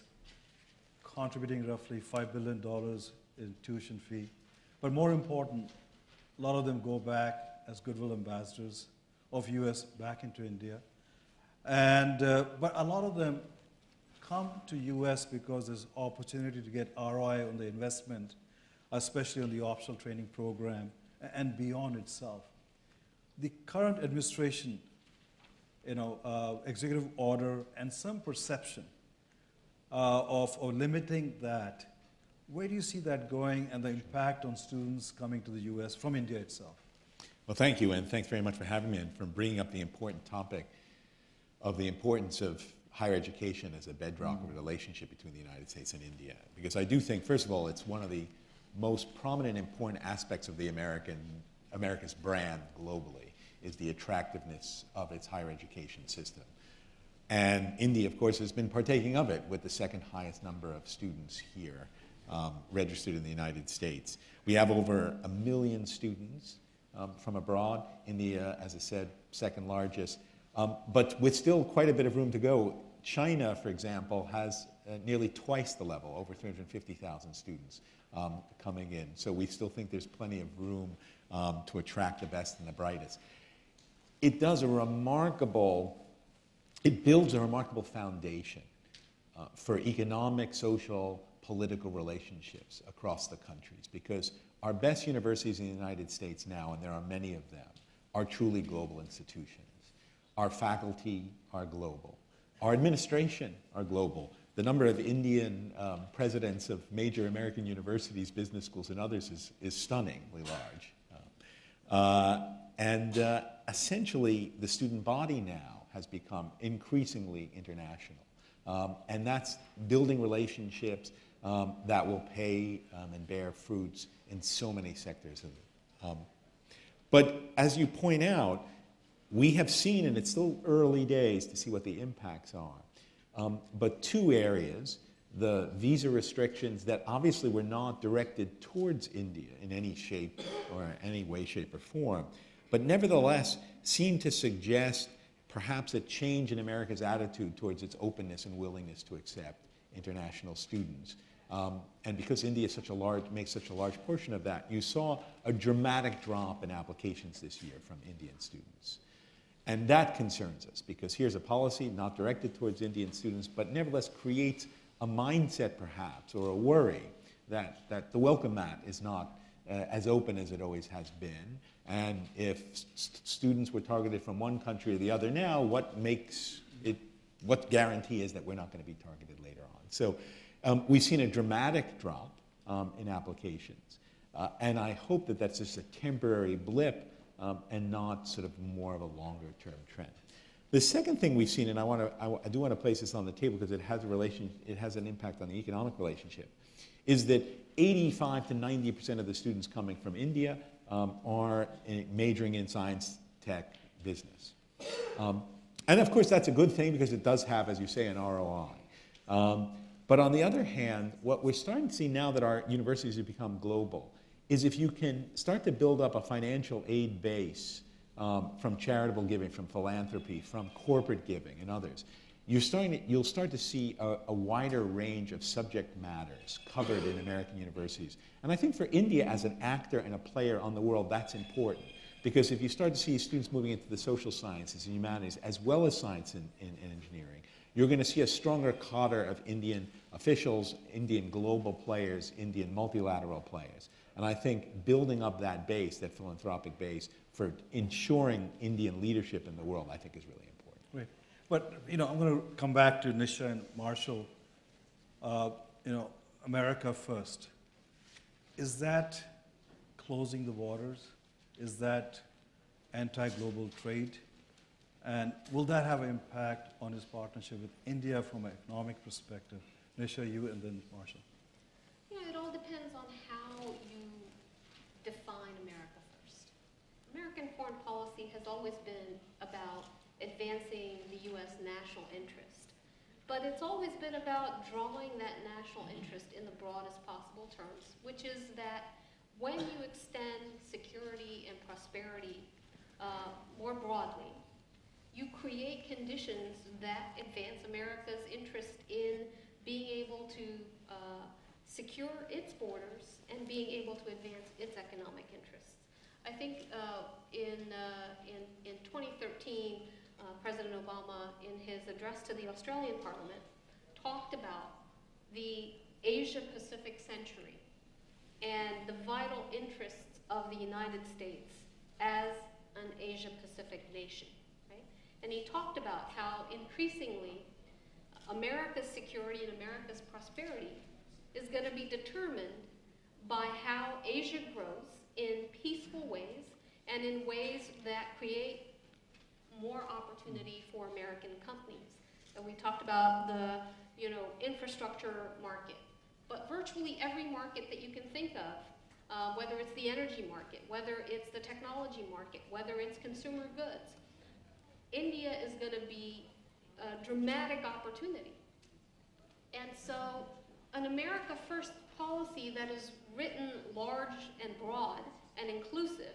contributing roughly $5 billion in tuition fee. But more important, a lot of them go back as goodwill ambassadors of US back into India. And, but a lot of them come to US because there's opportunity to get ROI on the investment, especially on the optional training program and beyond itself. The current administration, executive order and some perception of limiting that, where do you see that going and the impact on students coming to the US from India itself? Well, thank you, and thanks very much for having me and for bringing up the important topic of the importance of higher education as a bedrock of a relationship between the United States and India. Because I do think, first of all, it's one of the most prominent, important aspects of the America's brand globally is the attractiveness of its higher education system. And India, of course, has been partaking of it with the second highest number of students here registered in the United States. We have over 1 million students from abroad. India, as I said, second largest, but with still quite a bit of room to go. China, for example, has nearly twice the level, over 350,000 students coming in. So we still think there's plenty of room to attract the best and the brightest. It builds a remarkable foundation for economic, social, political relationships across the countries, because our best universities in the United States now, and there are many of them, are truly global institutions. Our faculty are global. Our administration are global. The number of Indian presidents of major American universities, business schools, and others is stunningly large. Essentially, the student body now has become increasingly international. And that's building relationships that will pay and bear fruits in so many sectors. But as you point out, we have seen, and it's still early days to see what the impacts are, but two areas, the visa restrictions that obviously were not directed towards India in any shape or any way, shape, or form, but nevertheless seem to suggest perhaps a change in America's attitude towards its openness and willingness to accept international students. And because India makes such a large portion of that, you saw a dramatic drop in applications this year from Indian students. And that concerns us, because here's a policy not directed towards Indian students, but nevertheless creates a mindset perhaps, or a worry that the welcome mat is not as open as it always has been. And if students were targeted from one country or the other now, what guarantee is that we're not going to be targeted later on? So we've seen a dramatic drop in applications. And I hope that that's just a temporary blip and not sort of more of a longer-term trend. The second thing we've seen, and I do want to place this on the table because it has an impact on the economic relationship, is that 85 to 90% of the students coming from India are majoring in science, tech, business. And of course, that's a good thing because it does have, as you say, an ROI. But on the other hand, what we're starting to see now that our universities have become global is if you can start to build up a financial aid base from charitable giving, from philanthropy, from corporate giving, and others, you'll start to see a wider range of subject matters covered in American universities. And I think for India as an actor and a player on the world, that's important. Because if you start to see students moving into the social sciences and humanities, as well as science and engineering, you're going to see a stronger cadre of Indian officials, Indian global players, Indian multilateral players. And I think building up that base, that philanthropic base, for ensuring Indian leadership in the world, I think is really important. Great. But, I'm going to come back to Nisha and Marshall. America first. Is that closing the borders? Is that anti-global trade? And will that have an impact on his partnership with India from an economic perspective? Nisha, you, and then Marshall. Yeah, it all depends on how you define America first. American foreign policy has always been about advancing the U.S. national interest. But it's always been about drawing that national interest in the broadest possible terms, which is that when you extend security and prosperity more broadly, you create conditions that advance America's interest in being able to secure its borders and being able to advance its economic interests. I think in 2013, President Obama, in his address to the Australian Parliament, talked about the Asia-Pacific century and the vital interests of the United States as an Asia-Pacific nation. Right? And he talked about how increasingly America's security and America's prosperity is going to be determined by how Asia grows in peaceful ways and in ways that create more opportunity for American companies. And we talked about the infrastructure market, but virtually every market that you can think of, whether it's the energy market, whether it's the technology market, whether it's consumer goods, India is going to be a dramatic opportunity. And so an America First policy that is written large and broad and inclusive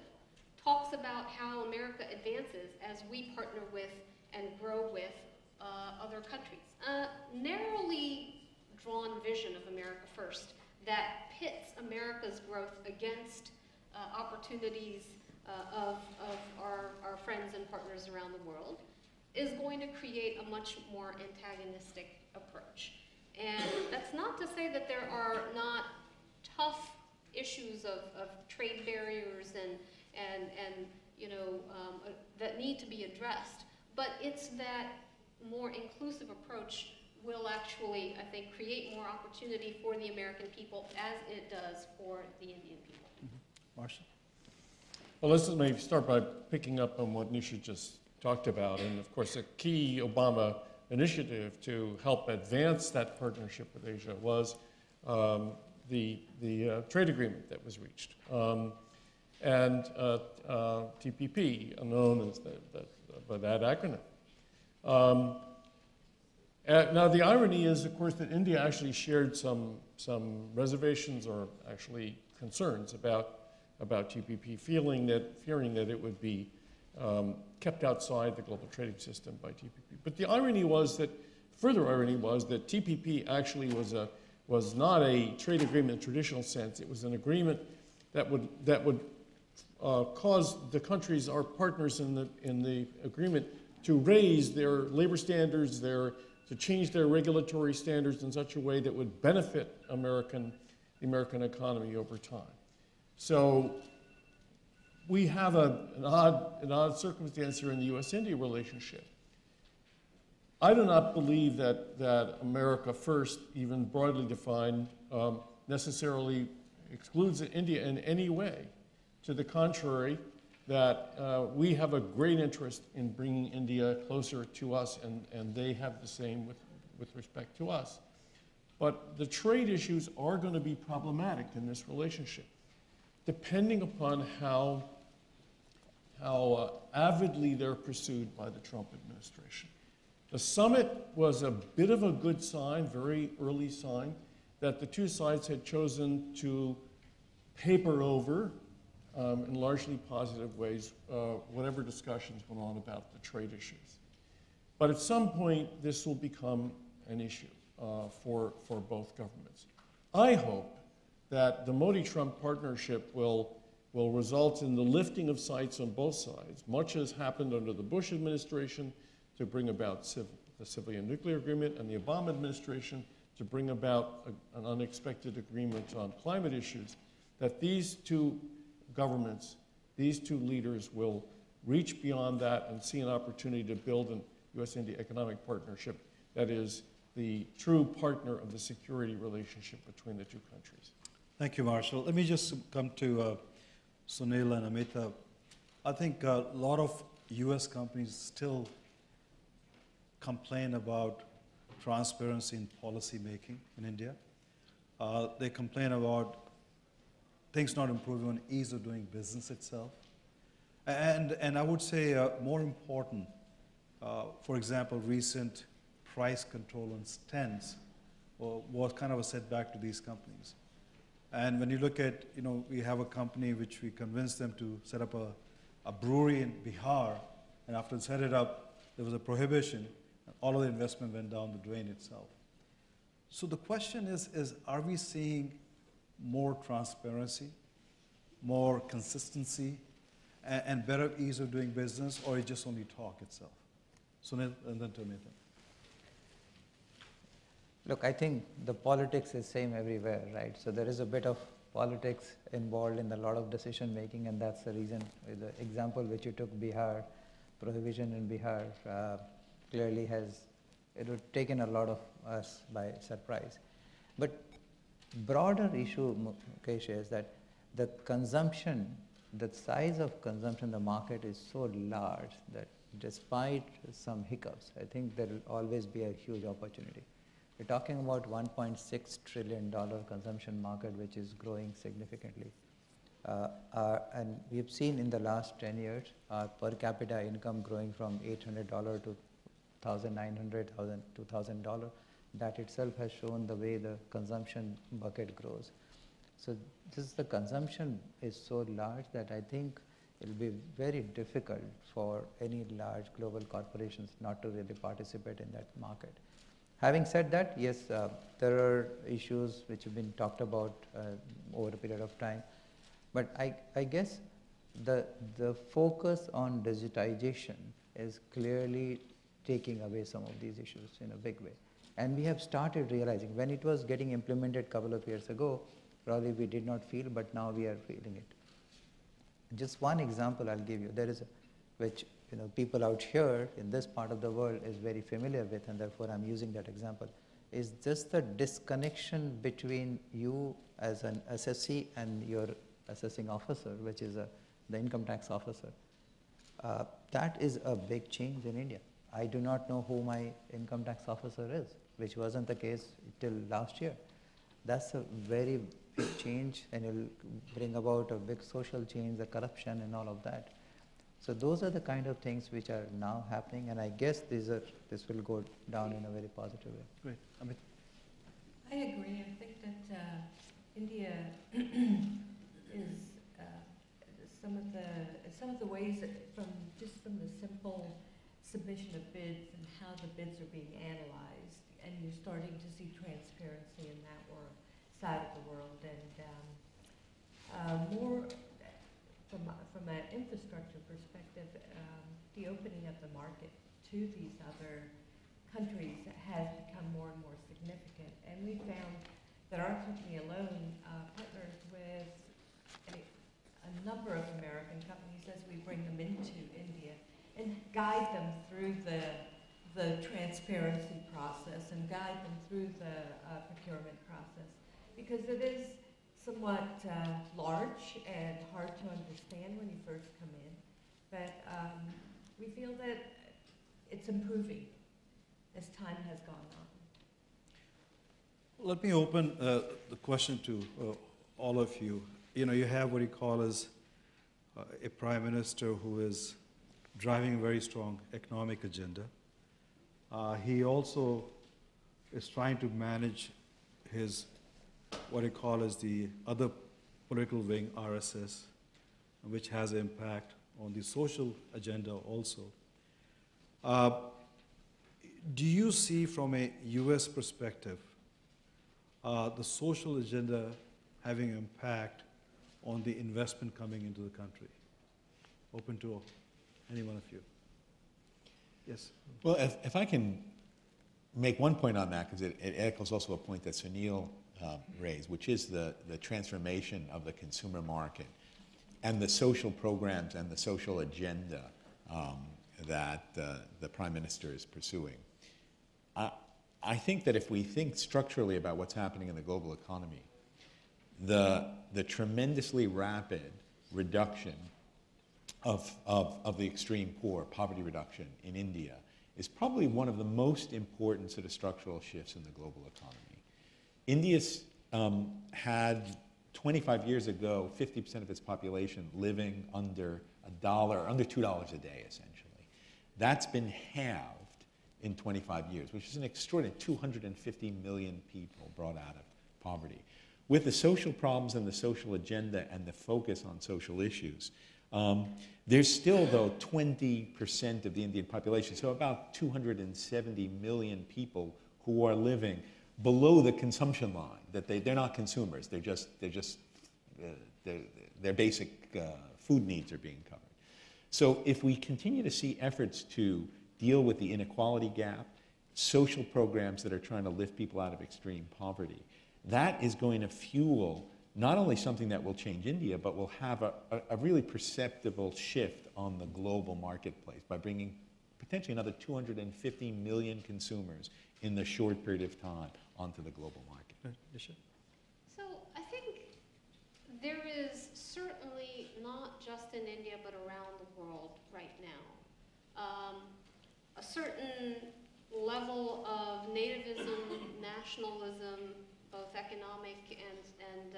talks about how America advances as we partner with and grow with other countries. A narrowly drawn vision of America First that pits America's growth against opportunities of our friends and partners around the world is going to create a much more antagonistic approach. And that's not to say that there are not tough issues of trade barriers and that need to be addressed, but it's that more inclusive approach will actually, I think, create more opportunity for the American people as it does for the Indian people. Marshall? Well, let's maybe start by picking up on what Nisha just talked about. And of course, a key Obama initiative to help advance that partnership with Asia was the trade agreement that was reached. And TPP, known as by that acronym. Now, the irony is, of course, that India actually shared some reservations or actually concerns about TPP, fearing that it would be kept outside the global trading system by TPP. But the irony was that, further irony was that TPP actually was not a trade agreement in the traditional sense. It was an agreement that would cause the countries, our partners in the agreement, to raise their labor standards, to change their regulatory standards in such a way that would benefit the American economy over time. So we have an odd circumstance here in the U.S.-India relationship. I do not believe that America First, even broadly defined, necessarily excludes India in any way. To the contrary, that we have a great interest in bringing India closer to us, and they have the same with respect to us. But the trade issues are going to be problematic in this relationship, depending upon how avidly they're pursued by the Trump administration. The summit was a bit of a good sign, very early sign, that the two sides had chosen to paper over in largely positive ways whatever discussions went on about the trade issues. But at some point, this will become an issue for both governments. I hope that the Modi-Trump partnership will result in the lifting of sights on both sides, much as happened under the Bush administration to bring about the civilian nuclear agreement, and the Obama administration to bring about an unexpected agreement on climate issues, that these two governments, these two leaders will reach beyond that and see an opportunity to build a U.S.-India economic partnership that is the true partner of the security relationship between the two countries. Thank you, Marshall. Let me just come to Sunil and Amita. I think a lot of U.S. companies still complain about transparency in policy making in India. They complain about things not improving on ease of doing business itself. And I would say more important, for example, recent price control on stents was kind of a setback to these companies. And when you look at, we have a company which we convinced them to set up a brewery in Bihar, and after they set it up, there was a prohibition, and all of the investment went down the drain itself. So the question is are we seeing more transparency, more consistency, and better ease of doing business, or is just only talk itself? Sunil, and then to Nathan. Look, I think the politics is same everywhere, right? So there is a bit of politics involved in a lot of decision making, and that's the reason. The example which you took, Bihar, prohibition in Bihar, clearly has taken a lot of us by surprise. But broader issue, Mukesh, is that the consumption, the size of consumption in the market is so large that despite some hiccups, I think there will always be a huge opportunity. We're talking about $1.6 trillion consumption market, which is growing significantly. And we've seen in the last 10 years, our per capita income growing from $800 to $1,900, $2,000. That itself has shown the way the consumption bucket grows. So the consumption is so large that I think it'll be very difficult for any large global corporations not to really participate in that market. Having said that, yes, there are issues which have been talked about over a period of time. But I guess the focus on digitization is clearly taking away some of these issues in a big way. And we have started realizing, when it was getting implemented a couple of years ago, probably we did not feel, but now we are feeling it. Just one example I'll give you. There is which people out here in this part of the world is very familiar with, and therefore I'm using that example, is just the disconnection between you as an assessee and your assessing officer, which is the income tax officer. That is a big change in India. I do not know who my income tax officer is, which wasn't the case till last year. That's a very big change, and it will bring about a big social change, the corruption and all of that. So those are the kind of things which are now happening, and I guess this will go down in a very positive way. Great. Amit? I agree. I think that India is some of the ways that from the simple submission of bids and how the bids are being analyzed, and you're starting to see transparency in that side of the world, and more from an infrastructure perspective, the opening of the market to these other countries has become more and more significant. And we found that our company alone partners with a number of American companies as we bring them into India and guide them through the transparency process and guide them through the procurement process, because it is somewhat large and hard to understand when you first come in, but we feel that it's improving as time has gone on. Let me open the question to all of you. You have what you call as a prime minister who is driving a very strong economic agenda. He also is trying to manage his what I call as the other political wing, RSS, which has an impact on the social agenda also. Do you see from a US perspective the social agenda having an impact on the investment coming into the country? Open to any one of you. Yes? Well, if I can make one point on that, because it echoes also a point that Sunil raised, which is the transformation of the consumer market and the social programs and the social agenda that the Prime Minister is pursuing. I think that if we think structurally about what's happening in the global economy, the tremendously rapid reduction of the extreme poor, poverty reduction in India, is probably one of the most important sort of structural shifts in the global economy. India's had 25 years ago, 50% of its population living under under $2 a day, essentially. That's been halved in 25 years, which is an extraordinary 250 million people brought out of poverty. With the social problems and the social agenda and the focus on social issues, there's still, though, 20% of the Indian population, so about 270 million people who are living below the consumption line, that they're not consumers, their basic food needs are being covered. So if we continue to see efforts to deal with the inequality gap, social programs that are trying to lift people out of extreme poverty, that is going to fuel not only something that will change India, but will have a really perceptible shift on the global marketplace by bringing potentially another 250 million consumers in the short period of time onto the global market. So I think there is certainly, not just in India, but around the world right now, a certain level of nativism, nationalism, both economic and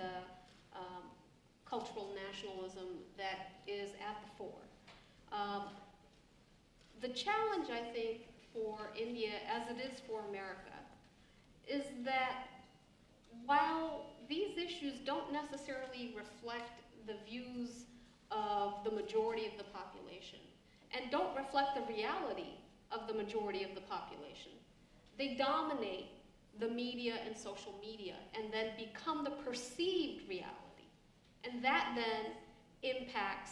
cultural nationalism that is at the fore. The challenge, I think, for India, as it is for America, is that while these issues don't necessarily reflect the views of the majority of the population and don't reflect the reality of the majority of the population, they dominate the media and social media and then become the perceived reality. And that then impacts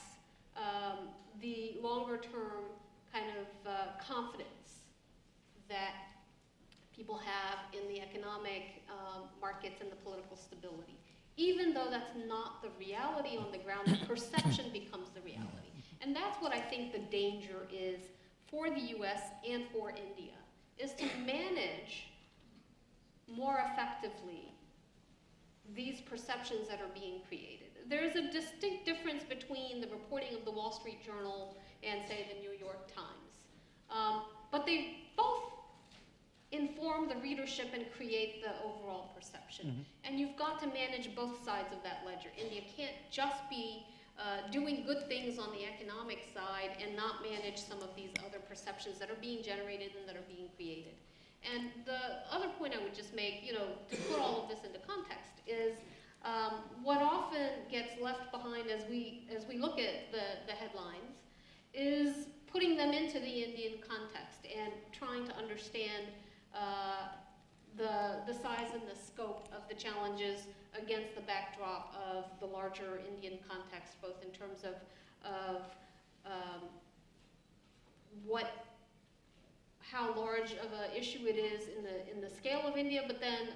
the longer term kind of confidence that people have in the economic markets and the political stability. Even though that's not the reality on the ground, the perception becomes the reality. And that's what I think the danger is for the US and for India, is to manage more effectively these perceptions that are being created. There's a distinct difference between the reporting of the Wall Street Journal and, say, the New York Times. But they both inform the readership and create the overall perception. And you've got to manage both sides of that ledger. India can't just be doing good things on the economic side and not manage some of these other perceptions that are being generated and that are being created. And the other point I would just make, to put all of this into context, is what often gets left behind as we look at the headlines is putting them into the Indian context and trying to understand the size and the scope of the challenges against the backdrop of the larger Indian context, both in terms of how large of an issue it is in the scale of India, but then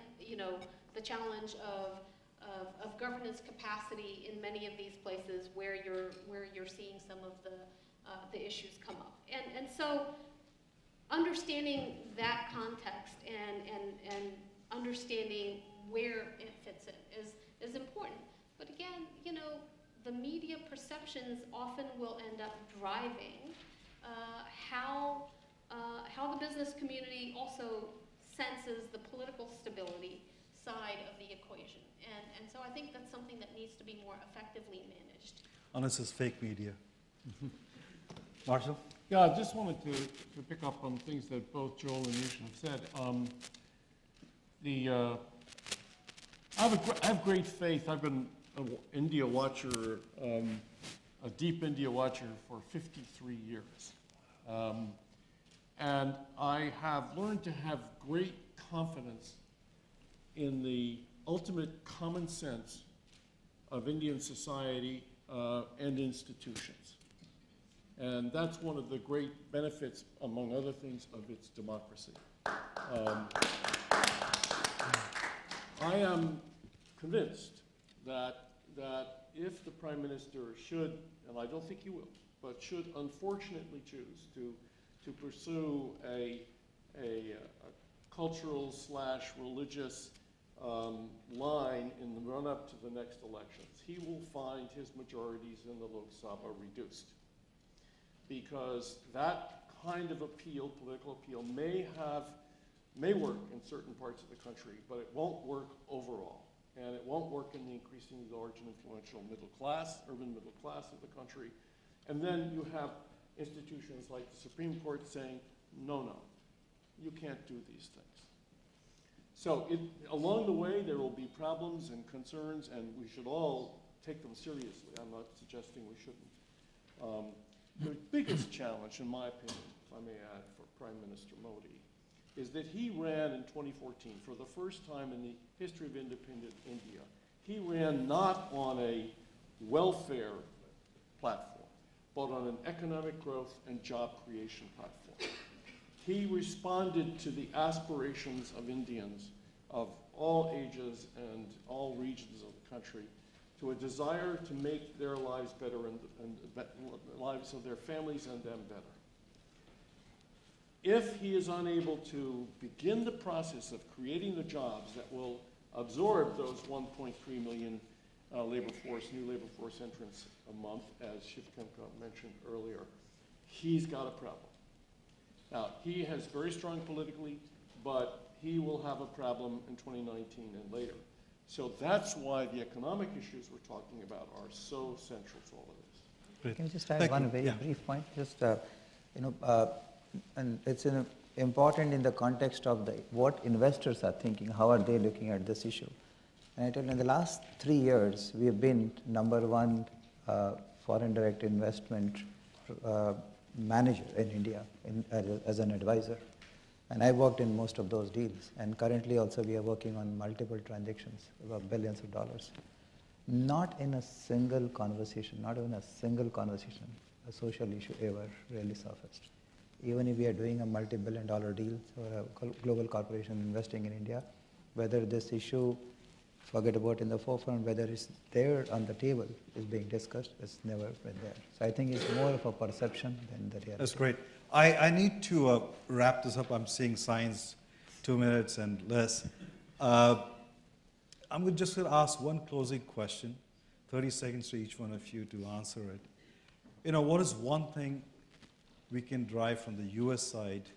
the challenge of governance capacity in many of these places where you're seeing some of the issues come up. And so understanding that context and understanding where it fits in is important. But again, the media perceptions often will end up driving how the business community also senses the political stability side of the equation. And so I think that's something that needs to be more effectively managed. Unless it's fake media. Marshall? Yeah, I just wanted to pick up on things that both Joel and Nisha have said. I have great faith. I've been an India watcher, a deep India watcher for 53 years. And I have learned to have great confidence in the ultimate common sense of Indian society and institutions. And that's one of the great benefits, among other things, of its democracy. I am convinced that if the Prime Minister should, and I don't think he will, but should unfortunately choose to pursue a cultural/religious line in the run-up to the next elections, he will find his majorities in the Lok Sabha reduced. Because that kind of appeal, political appeal, may work in certain parts of the country, but it won't work overall. And it won't work in the increasingly large and influential middle class, urban middle class of the country. And then you have institutions like the Supreme Court saying, no, no, you can't do these things. So along the way, there will be problems and concerns, and we should all take them seriously. I'm not suggesting we shouldn't. The biggest challenge, in my opinion, if I may add, for Prime Minister Modi, is that he ran in 2014, for the first time in the history of independent India, he ran not on a welfare platform, but on an economic growth and job creation platform. He responded to the aspirations of Indians of all ages and all regions of the country, to a desire to make their lives better and the lives of their families and them better. If he is unable to begin the process of creating the jobs that will absorb those 1.3 million new labor force entrants a month, as Shiv Khemka mentioned earlier, he's got a problem. Now, he has very strong politically, but he will have a problem in 2019 and later. So that's why the economic issues we're talking about are so central to all of this. Great. Can you just add one very brief point? Just, and it's important in the context of what investors are thinking, how are they looking at this issue. And I tell you, in the last 3 years, we have been #1 foreign direct investment manager in India as an advisor. And I worked in most of those deals. And currently also we are working on multiple transactions of billions of dollars. Not in a single conversation, not even a single conversation, a social issue ever really surfaced. Even if we are doing a multi-billion-dollar deal or a global corporation investing in India, whether this issue, forget about in the forefront, whether it's there on the table, is being discussed, it's never been there. So I think it's more of a perception than the reality. That's great. I need to wrap this up. I'm seeing signs 2 minutes and less. I'm just going to ask one closing question, 30 seconds to each one of you to answer it. You know, what is one thing we can drive from the US side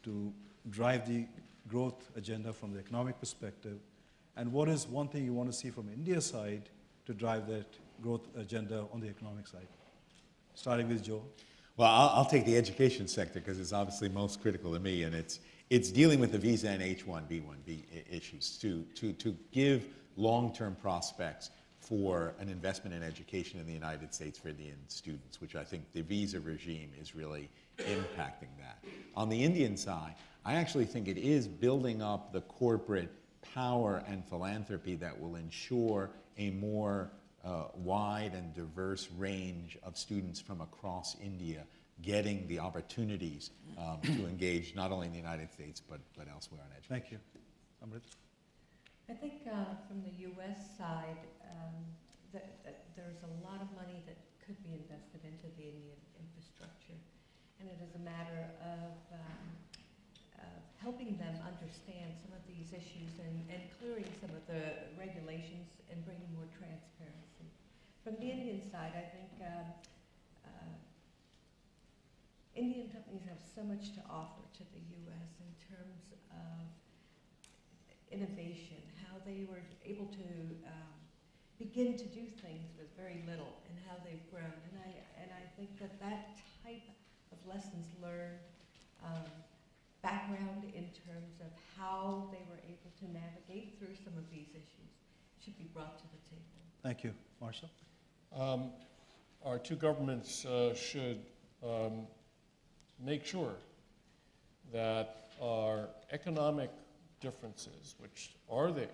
to drive the growth agenda from the economic perspective? And what is one thing you want to see from India's side to drive that growth agenda on the economic side? Starting with Joe. Well, I'll take the education sector because it's obviously most critical to me, and it's dealing with the visa and H-1B issues to give long-term prospects for an investment in education in the United States for Indian students, which I think the visa regime is really impacting that. On the Indian side, I actually think it is building up the corporate power and philanthropy that will ensure a more wide and diverse range of students from across India getting the opportunities to engage not only in the United States but elsewhere on education. Thank you. Amrit? I think from the U.S. side, there's a lot of money that could be invested into the Indian infrastructure, and it is a matter of helping them understand some of these issues and clearing some of the regulations and bringing more transparency. From the Indian side, I think Indian companies have so much to offer to the U.S. in terms of innovation, how they were able to begin to do things with very little, and how they've grown. And I think that type of lessons learned, background in terms of how they were able to navigate through some of these issues should be brought to the table. Thank you. Marshall? Our two governments should make sure that our economic differences, which are there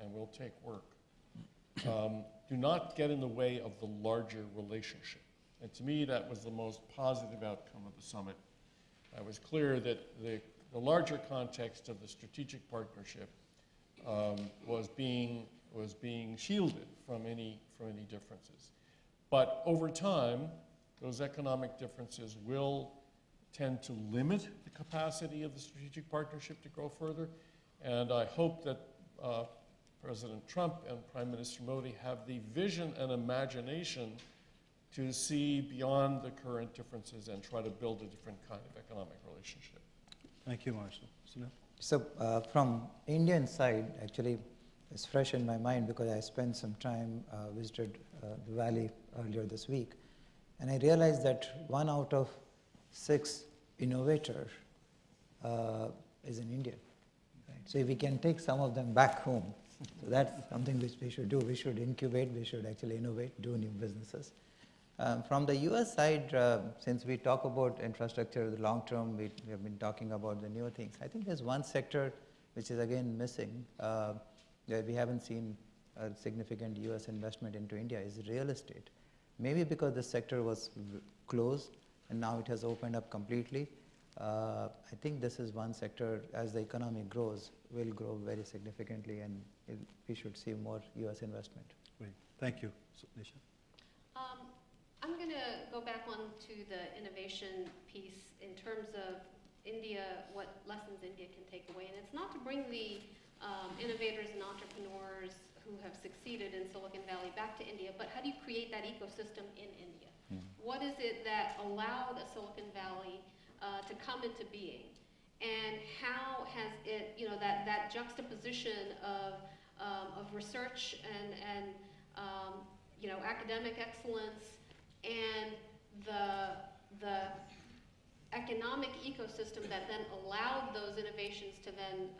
and will take work, do not get in the way of the larger relationship. And to me, that was the most positive outcome of the summit. It was clear that the larger context of the strategic partnership was being shielded from any differences. But over time, those economic differences will tend to limit the capacity of the strategic partnership to grow further. And I hope that President Trump and Prime Minister Modi have the vision and imagination to see beyond the current differences and try to build a different kind of economic relationship. Thank you, Marshall. Sunil? So from Indian side, actually, it's fresh in my mind because I spent some time, visited the Valley earlier this week, and I realized that 1 out of 6 innovators is an Indian. Right? So if we can take some of them back home, so that's something which we should do. We should incubate, we should actually innovate, do new businesses. From the US side, since we talk about infrastructure, the long term, we have been talking about the newer things. I think there's one sector which is again missing, that we haven't seen a significant US investment into India, is real estate. Maybe because the sector was closed and now it has opened up completely. I think this is one sector, as the economy grows, will grow very significantly, and we should see more US investment. Great. Thank you. Nisha? I'm going to go back on to the innovation piece in terms of India, what lessons India can take away. And it's not to bring the innovators and entrepreneurs who have succeeded in Silicon Valley back to India, but how do you create that ecosystem in India? What is it that allowed a Silicon Valley to come into being? And how has it, that juxtaposition of research and academic excellence and the economic ecosystem that then allowed those innovations to then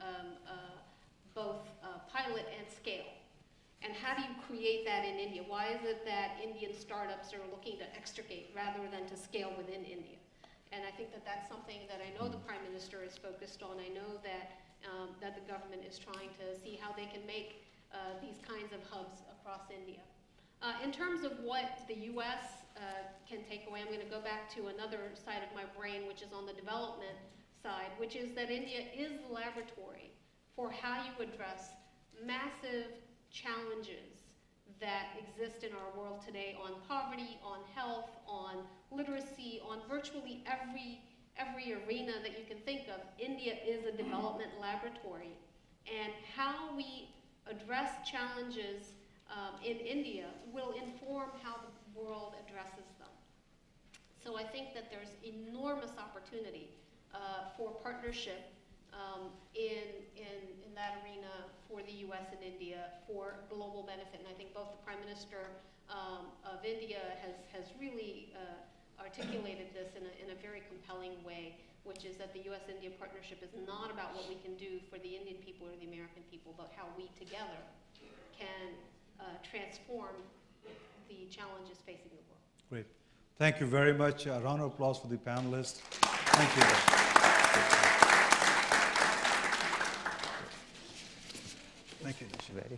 both pilot and scale. And how do you create that in India? Why is it that Indian startups are looking to extricate rather than to scale within India? And I think that that's something that I know the Prime Minister is focused on. I know that, that the government is trying to see how they can make these kinds of hubs across India. In terms of what the US can take away, I'm going to go back to another side of my brain, which is on the development side, which is that India is the laboratory for how you address massive challenges that exist in our world today on poverty, on health, on literacy, on virtually every arena that you can think of. India is a development laboratory. And how we address challenges in India will inform how the world addresses them. So I think that there's enormous opportunity for partnership in that arena for the US and India for global benefit. And I think both the Prime Minister of India has really articulated this in a very compelling way, which is that the US-India partnership is not about what we can do for the Indian people or the American people, but how we together can transform the challenges facing the world. Great. Thank you very much. A round of applause for the panelists. Thank you. Thank you, Nisha.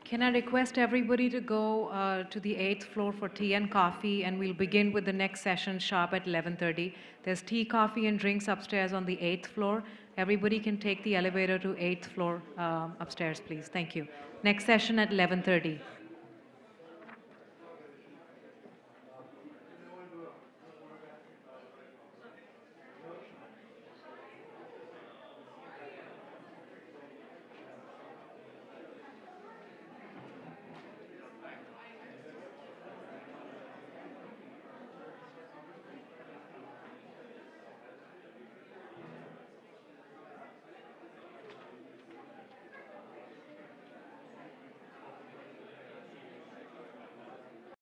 Can I request everybody to go to the 8th floor for tea and coffee, and we'll begin with the next session sharp at 11:30. There's tea, coffee, and drinks upstairs on the 8th floor. Everybody can take the elevator to 8th floor upstairs, please. Thank you. Next session at 11:30.